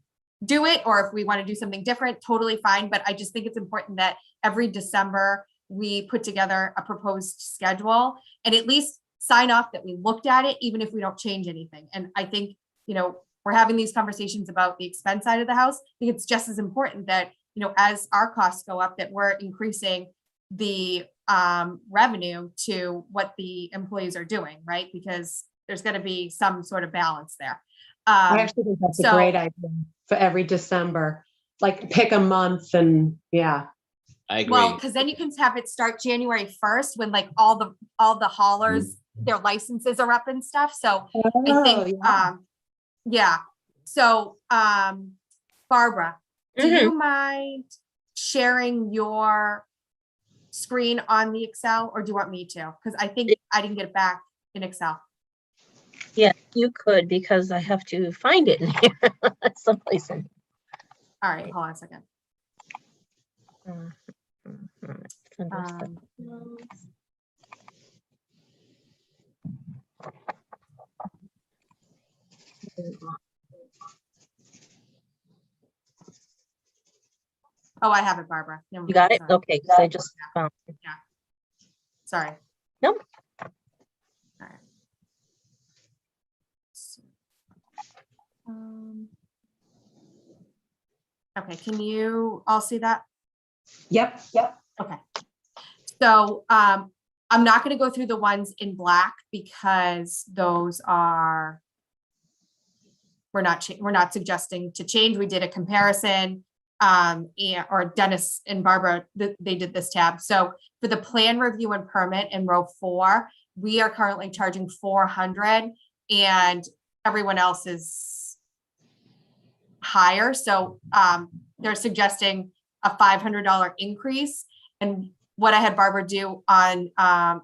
do it, or if we want to do something different, totally fine. But I just think it's important that every December we put together a proposed schedule and at least sign off that we looked at it, even if we don't change anything. And I think, we're having these conversations about the expense side of the house. I think it's just as important that, as our costs go up, that we're increasing the revenue to what the employees are doing, right? Because there's going to be some sort of balance there. I actually think that's a great idea for every December, like pick a month and yeah. I agree. Well, because then you can have it start January 1st when like all the haulers, their licenses are up and stuff. So I think, yeah. So Barbara, do you mind sharing your screen on the Excel, or do you want me to? Because I think I didn't get it back in Excel? Yeah, you could, because I have to find it in here. Someplace in. All right, hold on a second. It's under Um, supplements. Oh, I have it, Barbara. Never You got mind, it? sorry. Okay, so I just found it. Sorry. Nope. All right. So, okay, can you all see that? Yep. Okay. So I'm not going to go through the ones in black because those are, we're not suggesting to change. We did a comparison, or Dennis and Barbara, they did this tab. So for the plan review and permit in row 4, we are currently charging $400 and everyone else is higher. So they're suggesting a $500 increase. And what I had Barbara do on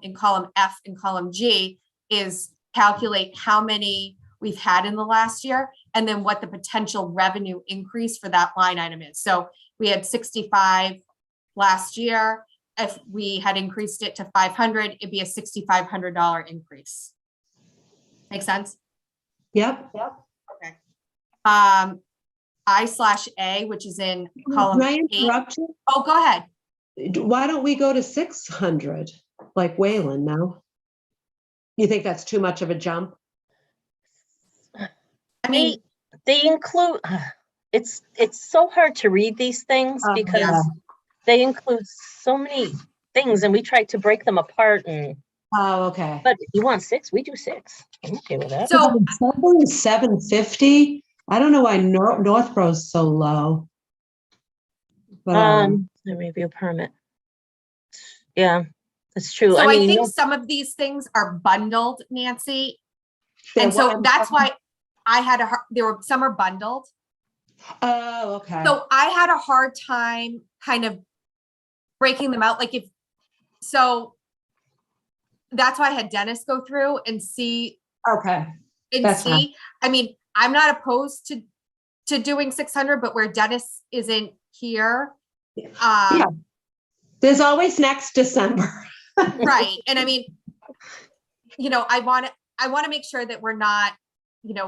in column F and column G is calculate how many we've had in the last year and then what the potential revenue increase for that line item is. So we had 65 last year. If we had increased it to 500, it'd be a $6,500 increase. Make sense? Yep. Okay. I/A, which is in column Can I 8. interrupt you? Oh, go ahead. Why don't we go to 600 like Wayland now? You think that's too much of a jump? I mean, They include, it's so hard to read these things because Yeah. they include so many things and we tried to break them apart and, Oh, okay. but if you want 6, we do 6. I'm okay with that. so 750. I don't know why Northborough's so low. But The review permit. Yeah, that's true. So I I mean, think some of these things are bundled, Nancy. they're And so what- that's why I had some are bundled. Oh, okay. So I had a hard time kind of breaking them out. Like so that's why I had Dennis go through and see Okay. and That's fine. see. I mean, I'm not opposed to doing 600, but where Dennis isn't here. Yeah. There's always next December. Right. And I mean, I want to make sure that we're not,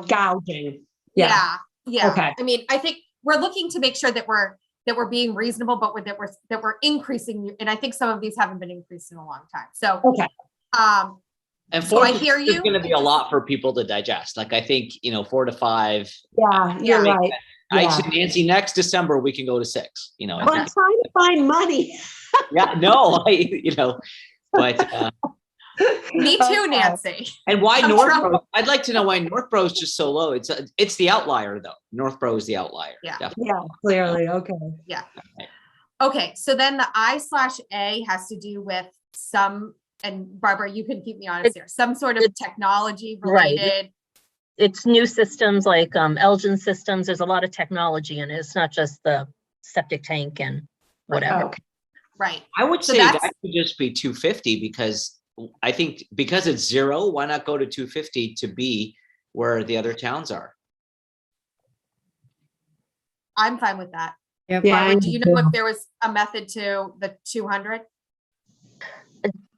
Gouging. yeah. Okay. I mean, I think we're looking to make sure that we're being reasonable, but that we're increasing. And I think some of these haven't been increased in a long time. So, Okay. And So I 4 hear is you. going to be a lot for people to digest. Like, I think, 4 to 5. Yeah, you're Yeah. right. I Yeah. said, Nancy, next December, we can go to 6, I I'm think, trying to find money. yeah, no, but, me too, Okay. Nancy. and why I'm Northborough? I'd like to know why Northborough is just so low. It's the outlier though. Northborough is the outlier. Yeah. Definitely. Yeah, clearly. Okay. Okay. So then the I/A has to do with and Barbara, you can keep me honest here, some sort of technology Right. related. it's new systems like Elgin systems. There's a lot of technology in it. It's not just the septic tank and whatever. Okay. Right. I would So say that's- that could just be 250 because I think because it's 0, why not go to 250 to be where the other towns are? I'm fine with that. Yeah, Barbara, do you know I- if there was a method to the 200?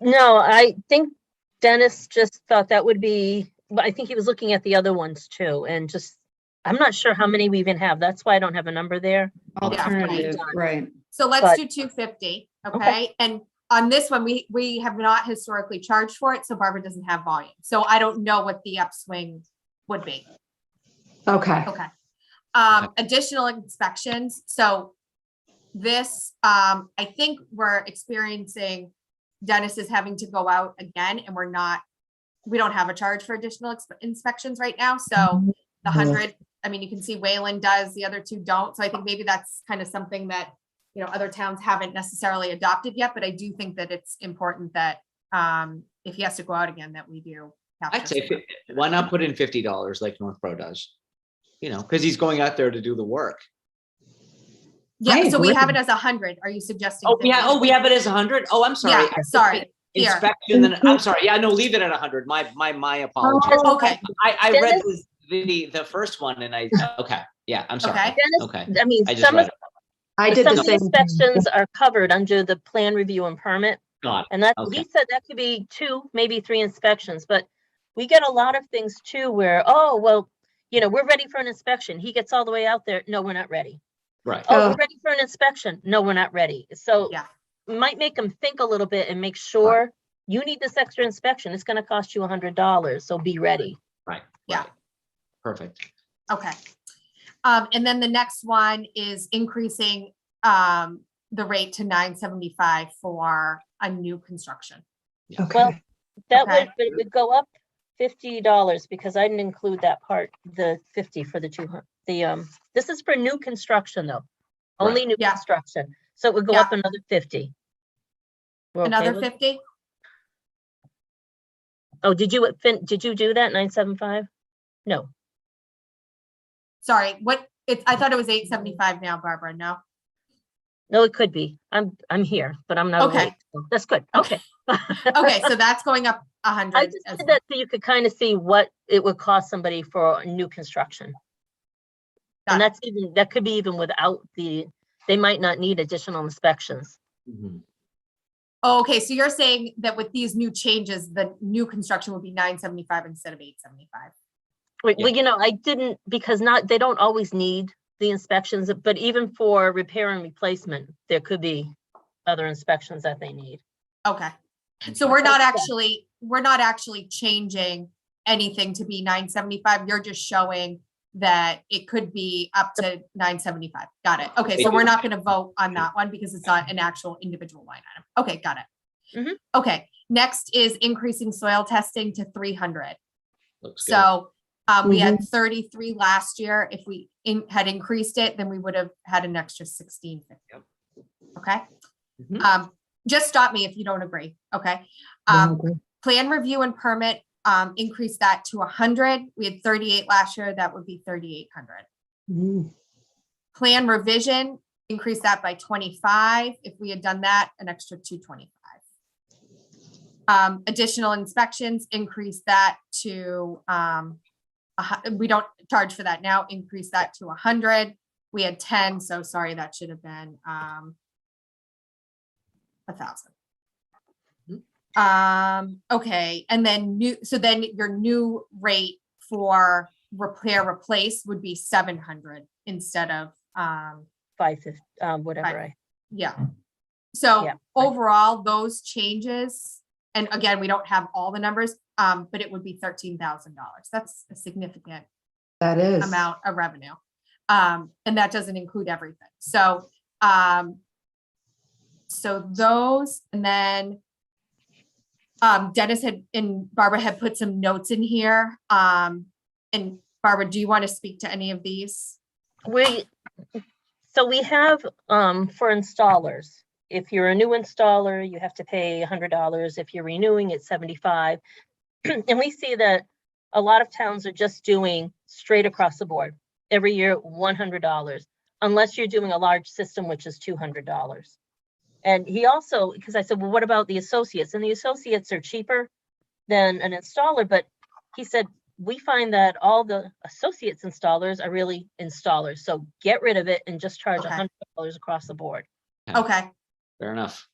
No, I think Dennis just thought that would be, but I think he was looking at the other ones too, and just, I'm not sure how many we even have. That's why I don't have a number there. Alternative, right. So let's But- do 250, okay? And on this one, we have not historically charged for it, so Barbara doesn't have volume. So I don't know what the upswing would be. Okay. Okay. Additional inspections. So this, I think we're experiencing Dennis is having to go out again and we don't have a charge for additional inspections right now. So the 100, I mean, you can see Wayland does, the other 2 don't. So I think maybe that's kind of something that, other towns haven't necessarily adopted yet, but I do think that it's important that if he has to go out again, that we do. I'd say, why not put in $50 like Northborough does? Because he's going out there to do the work. Yeah, I so we agree. have it as 100. Are you suggesting? Oh, 50? yeah. Oh, we have it as 100. Oh, I'm sorry. Yeah, sorry. Here. inspection, then, I'm sorry, yeah, no, leave it at 100. My apologies. Okay, I read Dennis? the first one and okay, yeah, I'm sorry. Okay. Dennis, Okay, I mean, I just some read of, it. I did the some of the same thing. inspections are covered under the plan review and permit. Got it. And that, Okay. he said that could be 2, maybe 3 inspections, but we get a lot of things too where, oh, well, you know, we're ready for an inspection. He gets all the way out there. No, we're not ready. Right. Oh, we're ready for an inspection. No, we're not ready. So Yeah. might make them think a little bit and make sure you need this extra inspection. It's going to cost you $100. So be ready. Right. Yeah. Right. Perfect. okay. And then the next one is increasing the rate to $975 for a new construction. Okay. Well, that Okay. would, but it would go up $50 because I didn't include that part, the 50 for the 200. This is for new construction though, only Right. new Yeah. construction. So it would go Yeah. up another 50. We're okay Another with- 50? Oh, did you do that 975? No. Sorry, I thought it was 875 now, Barbara, no? No, it could be. I'm here, but I'm not Okay. awake. So that's good. Okay. Okay, so that's going up 100. I just as did well. that so you could kind of see what it would cost somebody for new construction. Got And it. that could be even without they might not need additional inspections. Mhm. Oh, okay, so you're saying that with these new changes, the new construction would be 975 instead of 875. Wait, well, Yeah. you know, I didn't, because they don't always need the inspections, but even for repair and replacement, there could be other inspections that they need. Okay, so Okay. we're not actually changing anything to be 975. You're just showing that it could be up to 975. Got it. Okay, so we're not going to vote on that one because it's not an actual individual line item. Okay, got it. Mhm. Okay, next is increasing soil testing to 300. Looks good. So we had 33 last year. If we had increased it, then we would have had an extra 16. Yep. Okay. Mhm. Just stop me if you don't agree. Okay. Plan review and permit, increase that to 100. We had 38 last year. That would be 3,800. Plan revision, increase that by 25. If we had done that, an extra 225. Additional inspections, increase that to, we don't charge for that now, increase that to 100. We had 10, so sorry, that should have been 1,000. Okay, and then then your new rate for repair replace would be 700 instead of 550, whatever. yeah. So Yeah. overall, those changes, and again, we don't have all the numbers, but it would be $13,000. That's a significant That is. amount of revenue. And that doesn't include everything. So those, and then Dennis and Barbara had put some notes in here. And Barbara, do you want to speak to any of these? We have, for installers, if you're a new installer, you have to pay $100. If you're renewing, it's $75. And we see that a lot of towns are just doing straight across the board. Every year, $100, unless you're doing a large system, which is $200. And he also, because I said, well, what about the associates? And the associates are cheaper than an installer, but he said, we find that all the associates installers are really installers. So get rid of it and just charge Okay. $100 across the board. Okay, Fair enough.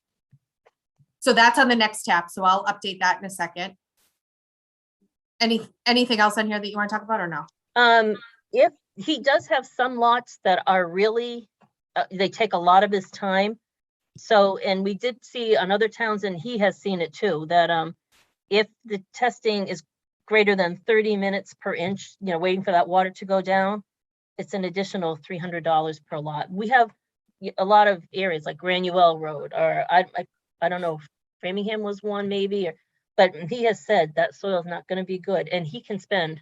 so that's on the next tab. So I'll update that in a second. Anything else on here that you want to talk about or no? If he does have some lots that are really, they take a lot of his time. So, and we did see on other towns, and he has seen it too, that if the testing is greater than 30 minutes per inch, you know, waiting for that water to go down, it's an additional $300 per lot. We have a lot of areas like Granuel Road, or I don't know if Framingham was one maybe, but he has said that soil is not going to be good, and he can spend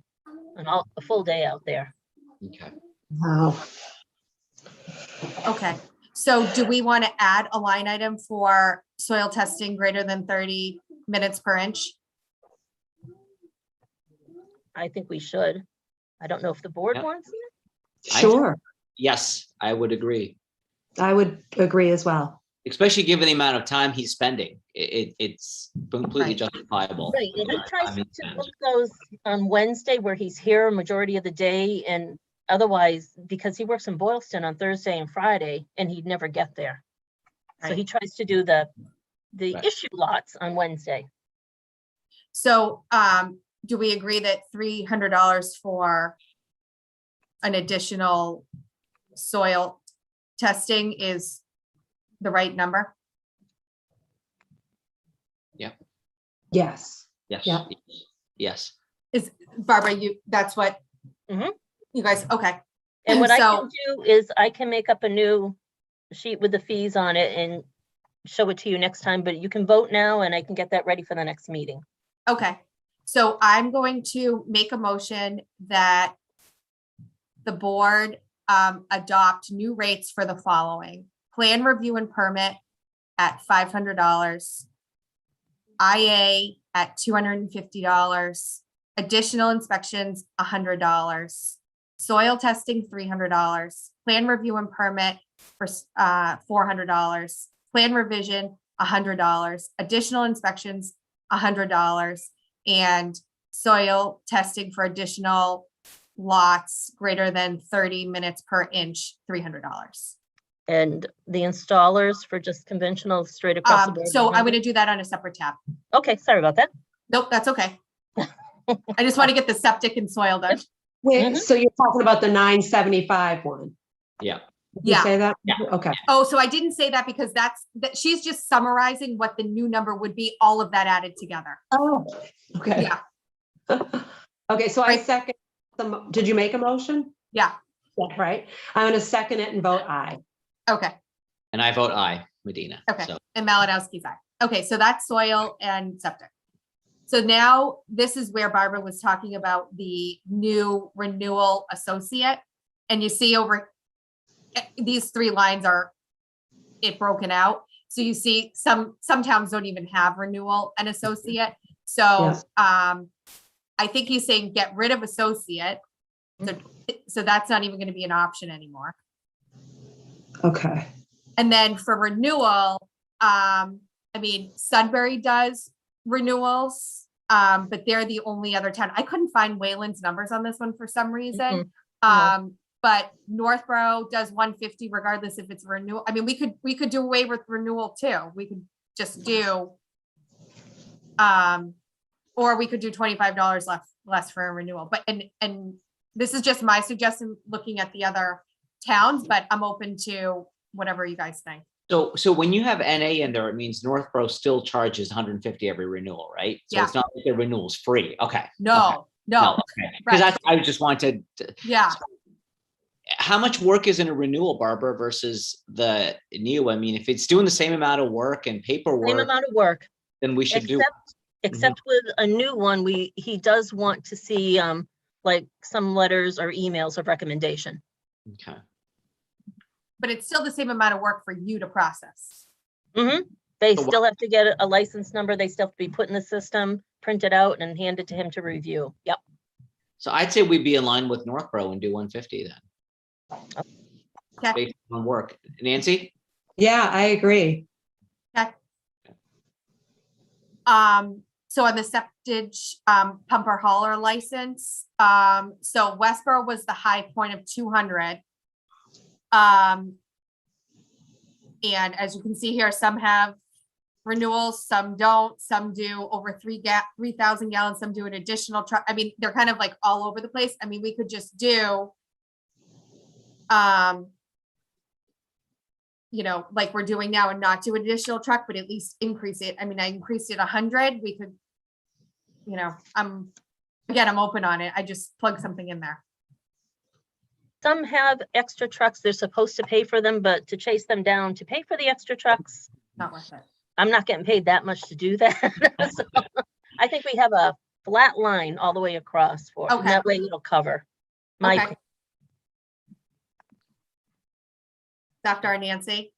a full day out there. Okay. Wow. Okay, so do we want to add a line item for soil testing greater than 30 minutes per inch? I think we should. I don't know if the board Yeah. wants it. Sure. Yes, I would agree. I would agree as well. especially given the amount of time he's spending. It's completely Right. justifiable. Right, and he I tries mean, to book those on Wednesday where he's here a majority of the day, and otherwise, because he works in Boylston on Thursday and Friday, and he'd never get there. So Right. he tries to do the Right. issue lots on Wednesday. So, do we agree that $300 for an additional soil testing is the right number? Yes. Yes. Yeah. Yes. Is Barbara, that's what Mhm. you guys, okay. And what I So- can do is I can make up a new sheet with the fees on it and show it to you next time, but you can vote now and I can get that ready for the next meeting. Okay, so I'm going to make a motion that the board adopt new rates for the following: plan review and permit at $500, IA at $250, additional inspections $100, soil testing $300, plan review and permit for $400, plan revision $100, additional inspections $100, and soil testing for additional lots greater than 30 minutes per inch, $300. And the installers for just conventional straight across the board. So I'm 100. going to do that on a separate tab. Okay, sorry about that. Nope, that's okay. I just want to get the septic and soil done. Wait, Mhm. so you're talking about the 975 one? Yeah. Did you Yeah. say that? Yeah. Okay. Oh, so I didn't say that because that she's just summarizing what the new number would be, all of that added together. Oh, okay. Yeah, Okay, so I Right. second, did you make a motion? yeah, Yeah, right. I'm going to second it and vote aye. okay. And I vote aye, Medina. Okay. So, And Malinowski's aye. Okay, so that's soil and septic. So now this is where Barbara was talking about the new renewal associate. And you see over these three lines are it broken out. So you see some towns don't even have renewal and associate. So Yes. I think he's saying get rid of associate. So that's not even going to be an option anymore. Okay. And then for renewal, I mean, Sudbury does renewals, but they're the only other town. I couldn't find Wayland's numbers on this one for some reason. No. But Northborough does 150 regardless if it's renewal. I mean, we could do away with renewal too. We could just do, or we could do $25 less for a renewal. But, and this is just my suggestion, looking at the other towns, but I'm open to whatever you guys think. so when you have NA in there, it means Northborough still charges 150 every renewal, right? So Yeah. it's not like the renewal's free. Okay. No, no, Because right. I just wanted to, Yeah. how much work is in a renewal, Barbara, versus the new? I mean, if it's doing the same amount of work and Same paperwork, amount of work, then we should do. except with a new one, he does want to see, like some letters or emails of recommendation. Okay. But it's still the same amount of work for you to process. They So still have to get a license number. They still have to be put in the system, printed out and handed to him to review. Yep. So I'd say we'd be in line with Northborough and do 150 then. Okay. Based on work. Nancy? Yeah, I agree. So on the septic, pumper hauler license, so Westboro was the high point of 200. And as you can see here, some have renewals, some don't, some do over 3,000 gallons, some do an additional truck. I mean, they're kind of like all over the place. I mean, we could just do, you know, like we're doing now and not do an additional truck, but at least increase it. I mean, I increased it 100, we could, you know, I'm open on it. I just plug something in there. Some have extra trucks. They're supposed to pay for them, but to chase them down to pay for the extra trucks, Not worth it. I'm not getting paid that much to do that. So I think we have a flat line all the way across for, and Okay. that way it'll cover. My, Okay. Dr. Nancy?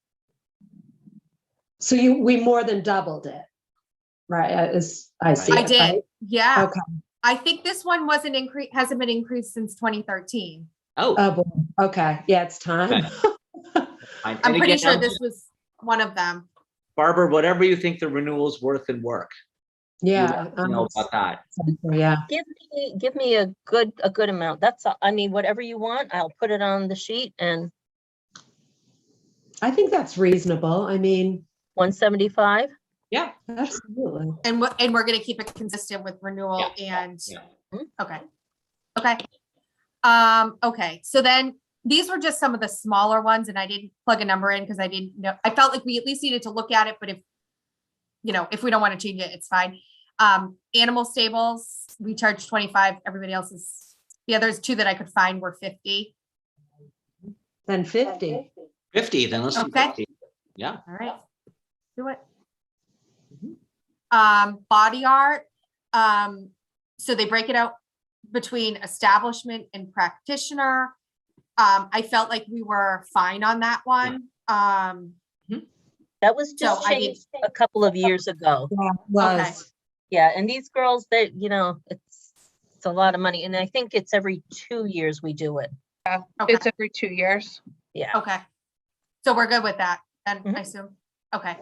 So we more than doubled it, right? As I see I it, did, right? yeah. Okay. I think this one hasn't been increased since 2013. Oh, Oh, boy. Okay. Yeah, it's time. I'm I'm pretty sure this was, one of them. Barbara, whatever you think the renewal's worth in work. You Yeah. let us know about that. Yeah. Give me a good amount. That's, I mean, whatever you want, I'll put it on the sheet and I think that's reasonable. I mean, 175. Yeah. absolutely. And we're gonna keep it consistent with renewal and, Yeah. okay. Okay. Okay, so then these were just some of the smaller ones and I didn't plug a number in because I didn't know, I felt like we at least needed to look at it, but if, you know, if we don't want to change it, it's fine. Animal stables, we charge 25, everybody else is, the others two that I could find were 50. Then 50. 50, then let's do Okay. 50. Yeah. All right, do it. Mhm. Body art, so they break it out between establishment and practitioner. I felt like we were fine on that one. That was just So I did- changed a couple of years ago. Was. Yeah, and these girls, that, you know, it's a lot of money. And I think it's every 2 years we do it. Okay, It's every 2 years. Yeah. okay. So we're good with that, then Mhm. I assume, okay.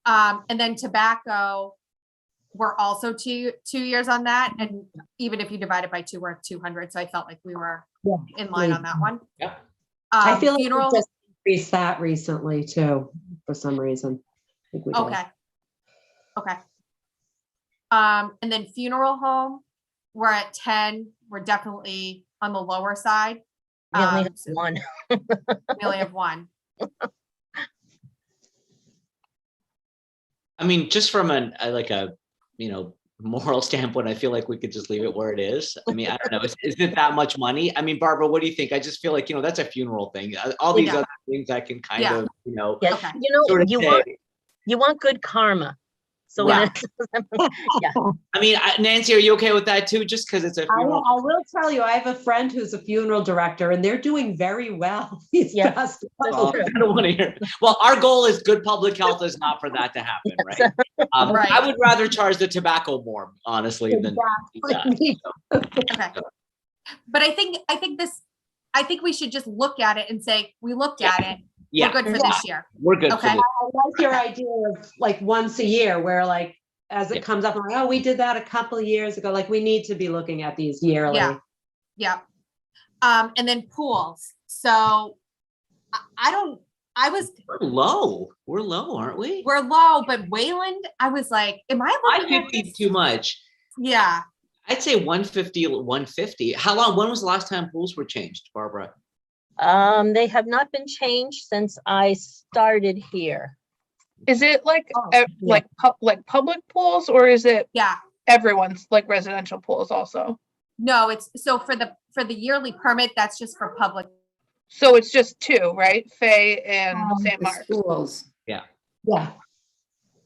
And then tobacco, we're also two years on that, and even if you divide it by 2, we're at 200, so I felt like we were Yeah, in line on that one. Yeah. I feel like Funeral, we just increased that recently too, for some reason. I think we did. okay. Okay. And then funeral home, we're at 10, we're definitely on the lower side. We only have So one. we only have one. I mean, just from like a, you know, moral standpoint, I feel like we could just leave it where it is. I mean, I don't know. Is it that much money? I mean, Barbara, what do you think? I just feel like, you know, that's a funeral thing. All these Yeah. other things I can kind Yeah. of, you know, Yeah, Okay. you know, sort of say. you want good karma. So when Yeah. yeah, I mean, Nancy, are you okay with that too? Just because it's a I funeral? will tell you, I have a friend who's a funeral director and they're doing very well. These Yeah, past that's Well, true. I don't want to hear. Well, our goal is good public health is not for that to happen, right? Right. I would rather charge the tobacco more, honestly, than that. Okay. But I think we should just look at it and say, we looked at it, we're Yeah, good for this year. we're good for Okay. this. I like your idea of like once a year where like, as Yeah. it comes up, I'm like, oh, we did that a couple of years ago. Like we need to be looking at these yearly. Yeah. Yeah. And then pools. So We're low. We're low, aren't we? we're low, but Wayland, I was like, am I looking at 550 this? too much. Yeah. I'd say 150, 150. How long? When was the last time pools were changed, Barbara? They have not been changed since I started here. Is it like, Oh, yeah. like public pools, or is it Yeah. everyone's, like residential pools also? No, it's so for the yearly permit, that's just for public. So it's just 2, right? Fay and St. The Mark's. schools. Yeah. Yeah.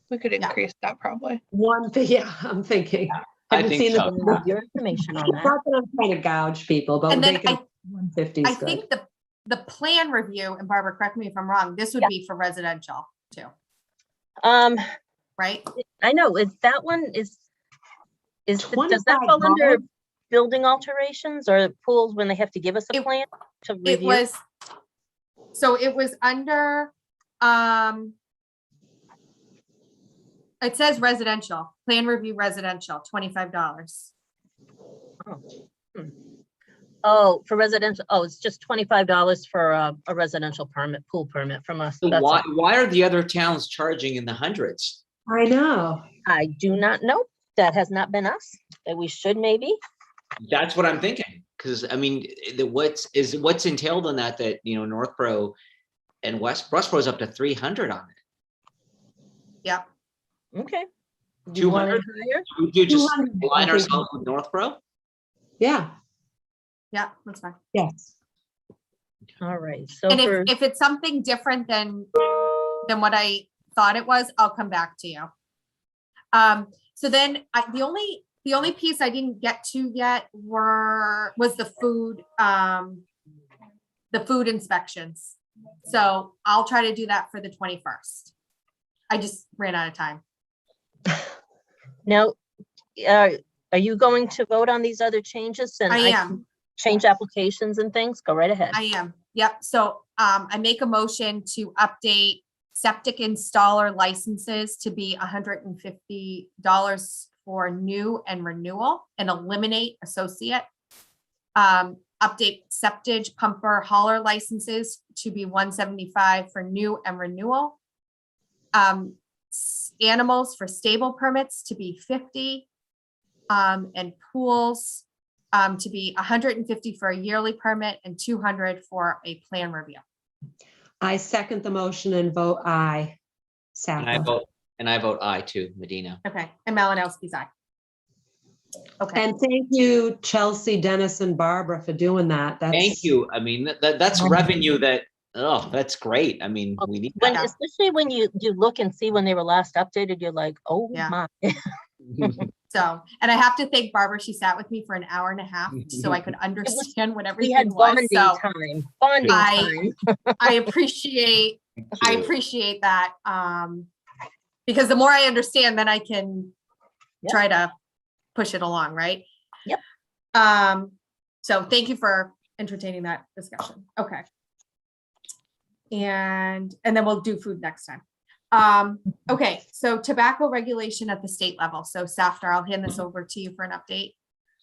We could Yeah. increase that probably. One thing, yeah, I'm thinking. I Haven't think seen so. the. Need your information on that. Not that I'm trying to gouge people, but And they then can, 150 I is good. think the plan review, and Barbara, correct me if I'm wrong, this would Yeah. be for residential too, Um, right? I know, is that one does that fall $25? under building alterations or pools when they have to give us a It- plan to It review? was under, it says residential, plan review residential, $25. Oh, for residential, oh, it's just $25 for a residential permit, pool permit from us. So That's why, all. why are the other towns charging in the hundreds? I know. I do not know. That has not been us. That we should maybe. That's what I'm thinking. Because I mean, what's entailed in that, you know, Northborough and Westboro's up to 300 on it. Yep. Okay. Do you want it 200? higher? Would you just 200, I align think. ourselves with Northborough? Yeah, Yeah, that's fine. yes. All right, so And for, if it's something different than what I thought it was, I'll come back to you. So then the only piece I didn't get to yet was the food inspections. So I'll try to do that for the 21st. I just ran out of time. now, are you going to vote on these other changes? And I can am. change applications and things? Go right ahead. I am. Yep. So I make a motion to update septic installer licenses to be $150 for new and renewal and eliminate associate. Update septic pumper hauler licenses to be $175 for new and renewal. Animals for stable permits to be $50, and pools to be $150 for a yearly permit and $200 for a plan review. I second the motion and vote aye. And I Safa. vote, and I vote aye too, Medina. Okay, and Malinowski's aye. Okay, And thank you, Chelsea, Dennis, and Barbara for doing that. Thank you. I mean, that's revenue that, oh, that's great. I mean, we need When, that. especially when you look and see when they were last updated, you're like, oh Yeah. my. so, and I have to thank Barbara. She sat with me for an hour and a half so I could understand what We everything had was. bonding So time, bonding I- time. I appreciate that. Because the more I understand, then I can Yep. try to push it along, right? Yep. So thank you for entertaining that discussion. Okay. And then we'll do food next time. Okay, so tobacco regulation at the state level. So Safdar, I'll hand this over to you for an update.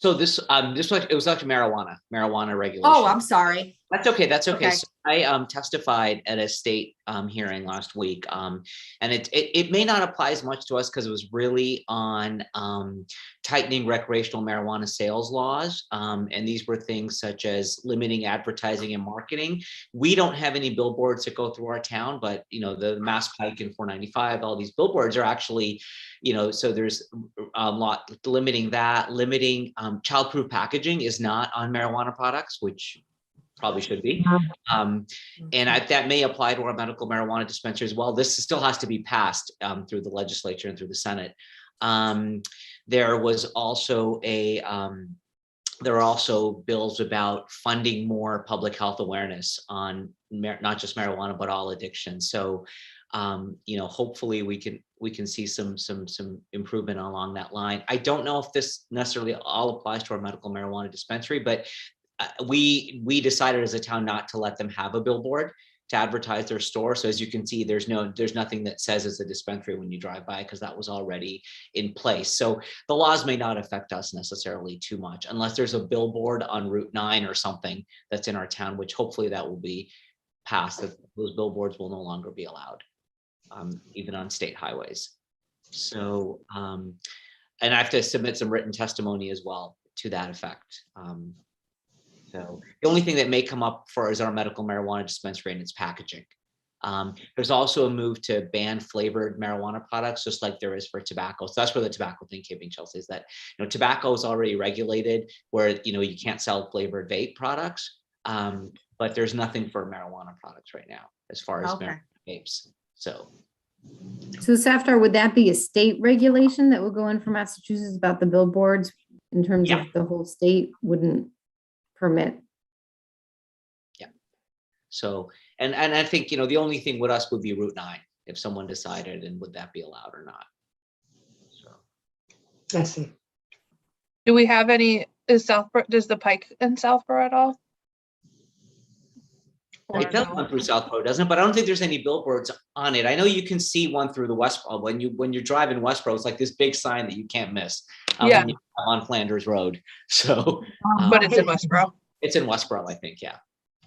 So this was, it was actually marijuana regulation. Oh, I'm sorry. That's okay. That's okay. Okay. So I testified at a state hearing last week, and it may not apply as much to us because it was really on tightening recreational marijuana sales laws, and these were things such as limiting advertising and marketing. We don't have any billboards that go through our town, but you know the Mass Pike and 495, all these billboards are actually, you know, so there's a lot limiting that. Limiting childproof packaging is not on marijuana products, which probably should be. And that may apply to our medical marijuana dispensary as well. This still has to be passed through the legislature and through the Senate. There was also there are also bills about funding more public health awareness on not just marijuana, but all addictions. So, you know, hopefully we can see some improvement along that line. I don't know if this necessarily all applies to our medical marijuana dispensary, but we decided as a town not to let them have a billboard to advertise their store. So as you can see, there's nothing that says it's a dispensary when you drive by because that was already in place. So the laws may not affect us necessarily too much unless there's a billboard on Route 9 or something that's in our town, which hopefully that will be passed, that those billboards will no longer be allowed, even on state highways. So, and I have to submit some written testimony as well to that effect. So the only thing that may come up for is our medical marijuana dispensary and its packaging. There's also a move to ban flavored marijuana products, just like there is for tobacco. So that's where the tobacco thing came in, Chelsea, is that, you know, tobacco is already regulated where, you know, you can't sell flavored vape products, but there's nothing for marijuana products right now as far as Okay. vapes. So Safdar, would that be a state regulation that would go in for Massachusetts about the billboards in terms Yeah. of the whole state wouldn't permit? So, and I think, you know, the only thing with us would be Route 9, if someone decided, and would that be allowed or not? So, I see. Do we have any, does the Pike in Southboro at all? Or it does no? run through Southboro, doesn't it? But I don't think there's any billboards on it. I know you can see one through the Westboro. When you're driving Westboro, it's like this big sign that you can't miss. Yeah. When you're on Flanders Road. So, But it's in Westboro. it's in Westboro, I think. Yeah.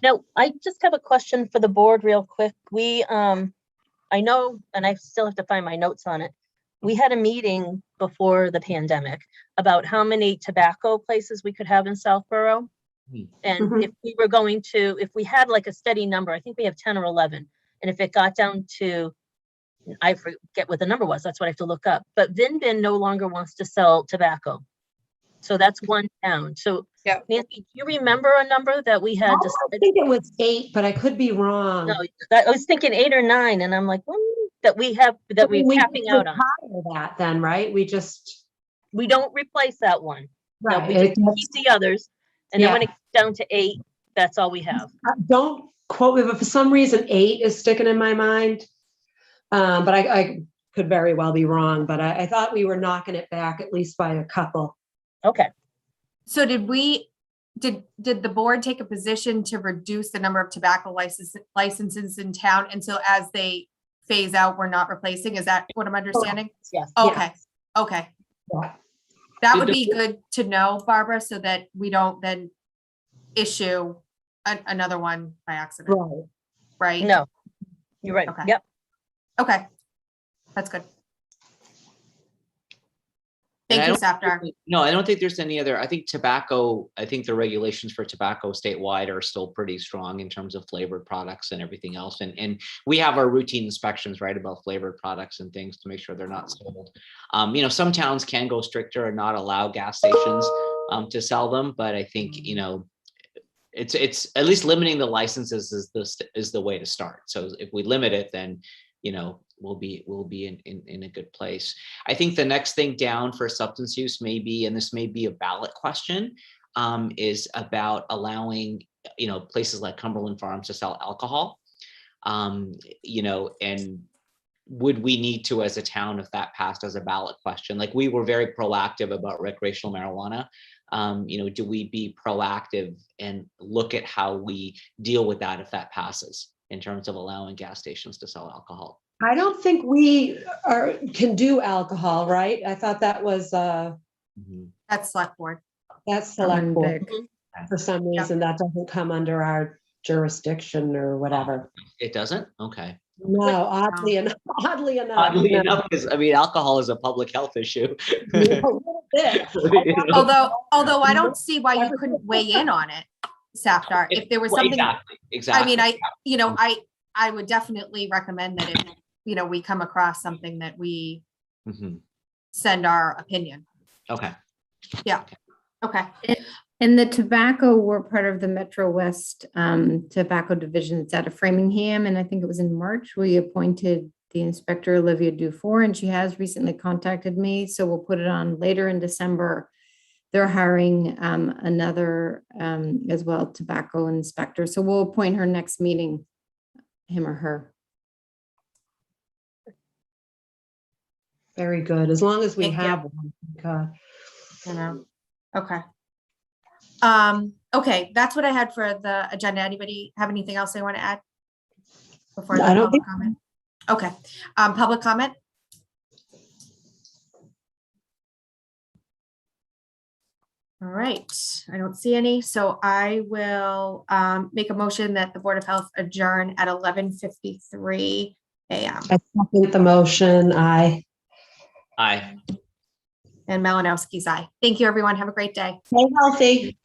Now, I just have a question for the board real quick. We, I know, and I still have to find my notes on it. We had a meeting before the pandemic about how many tobacco places we could have in Southboro. And Mhm. if we were going to, if we had like a steady number, I think we have 10 or 11. And if it got down to, I forget what the number was, that's what I have to look up. But Vin no longer wants to sell tobacco. So that's one town. So Yeah. Nancy, do you remember a number that we had I decided? think it was 8, but I could be wrong. No, I was thinking 8 or 9, and I'm like, that we have, that we're We capping just out on. retire that then, right? We just, We don't replace that one. No, right. we it just just- keep the others. And then when Yeah. it gets down to 8, that's all we have. Don't quote me, but for some reason 8 is sticking in my mind. But I could very well be wrong, but I thought we were knocking it back at least by a couple. Okay. So did the board take a position to reduce the number of tobacco licenses in town? And so as they phase out, we're not replacing. Is that what I'm understanding? Yes. Okay, okay. Yeah. That Did would the be good to know, Barbara, so that we don't then issue another one by accident, Right. right? No, you're right. Okay. Yep. Okay, that's good. And Thank I you, don't Saptar. No, I don't think there's any other, I think tobacco, I think the regulations for tobacco statewide are still pretty strong in terms of flavored products and everything else. And we have our routine inspections, right, about flavored products and things to make sure they're not sold. You know, some towns can go stricter and not allow gas stations to sell them, but I think, you know, it's at least limiting the licenses is the way to start. So if we limit it, then, you know, we'll be in a good place. I think the next thing down for substance use may be, and this may be a ballot question, is about allowing, you know, places like Cumberland Farms to sell alcohol. You know, and would we need to, as a town, if that passed as a ballot question? Like, we were very proactive about recreational marijuana. You know, do we be proactive and look at how we deal with that if that passes in terms of allowing gas stations to sell alcohol? I don't think we can do alcohol, right? I thought that was That's select board. that's select board. Vic. For some reason, that doesn't come under our jurisdiction or whatever. It doesn't? Okay. No, oddly enough, Oddly no. enough, 'cause, I mean, alcohol is a public health issue. A little bit. You know? Although I don't see why you couldn't weigh in on it, Saptar, if there was Well, something. Exactly. I mean, you know, I would definitely recommend that if, you know, we come across something that we Mhm. send our opinion. Okay. Okay, And the tobacco, were part of the Metro West Tobacco Division. It's out of Framingham, and I think it was in March, we appointed the inspector Olivia Dufour, and she has recently contacted me, so we'll put it on later in December. They're hiring another as well, tobacco inspector, so we'll appoint her next meeting, him or her. Very good, as long as we Thank you. have one. God. you know, okay. Okay, that's what I had for the agenda. Anybody have anything else they want to add? Before the I don't public think- comment? Okay, public comment? All right, I don't see any, so I will make a motion that the Board of Health adjourn at 11:53 a.m. I second the motion. Aye. And Malinowski's aye. Thank you, everyone. Have a great day. Stay healthy.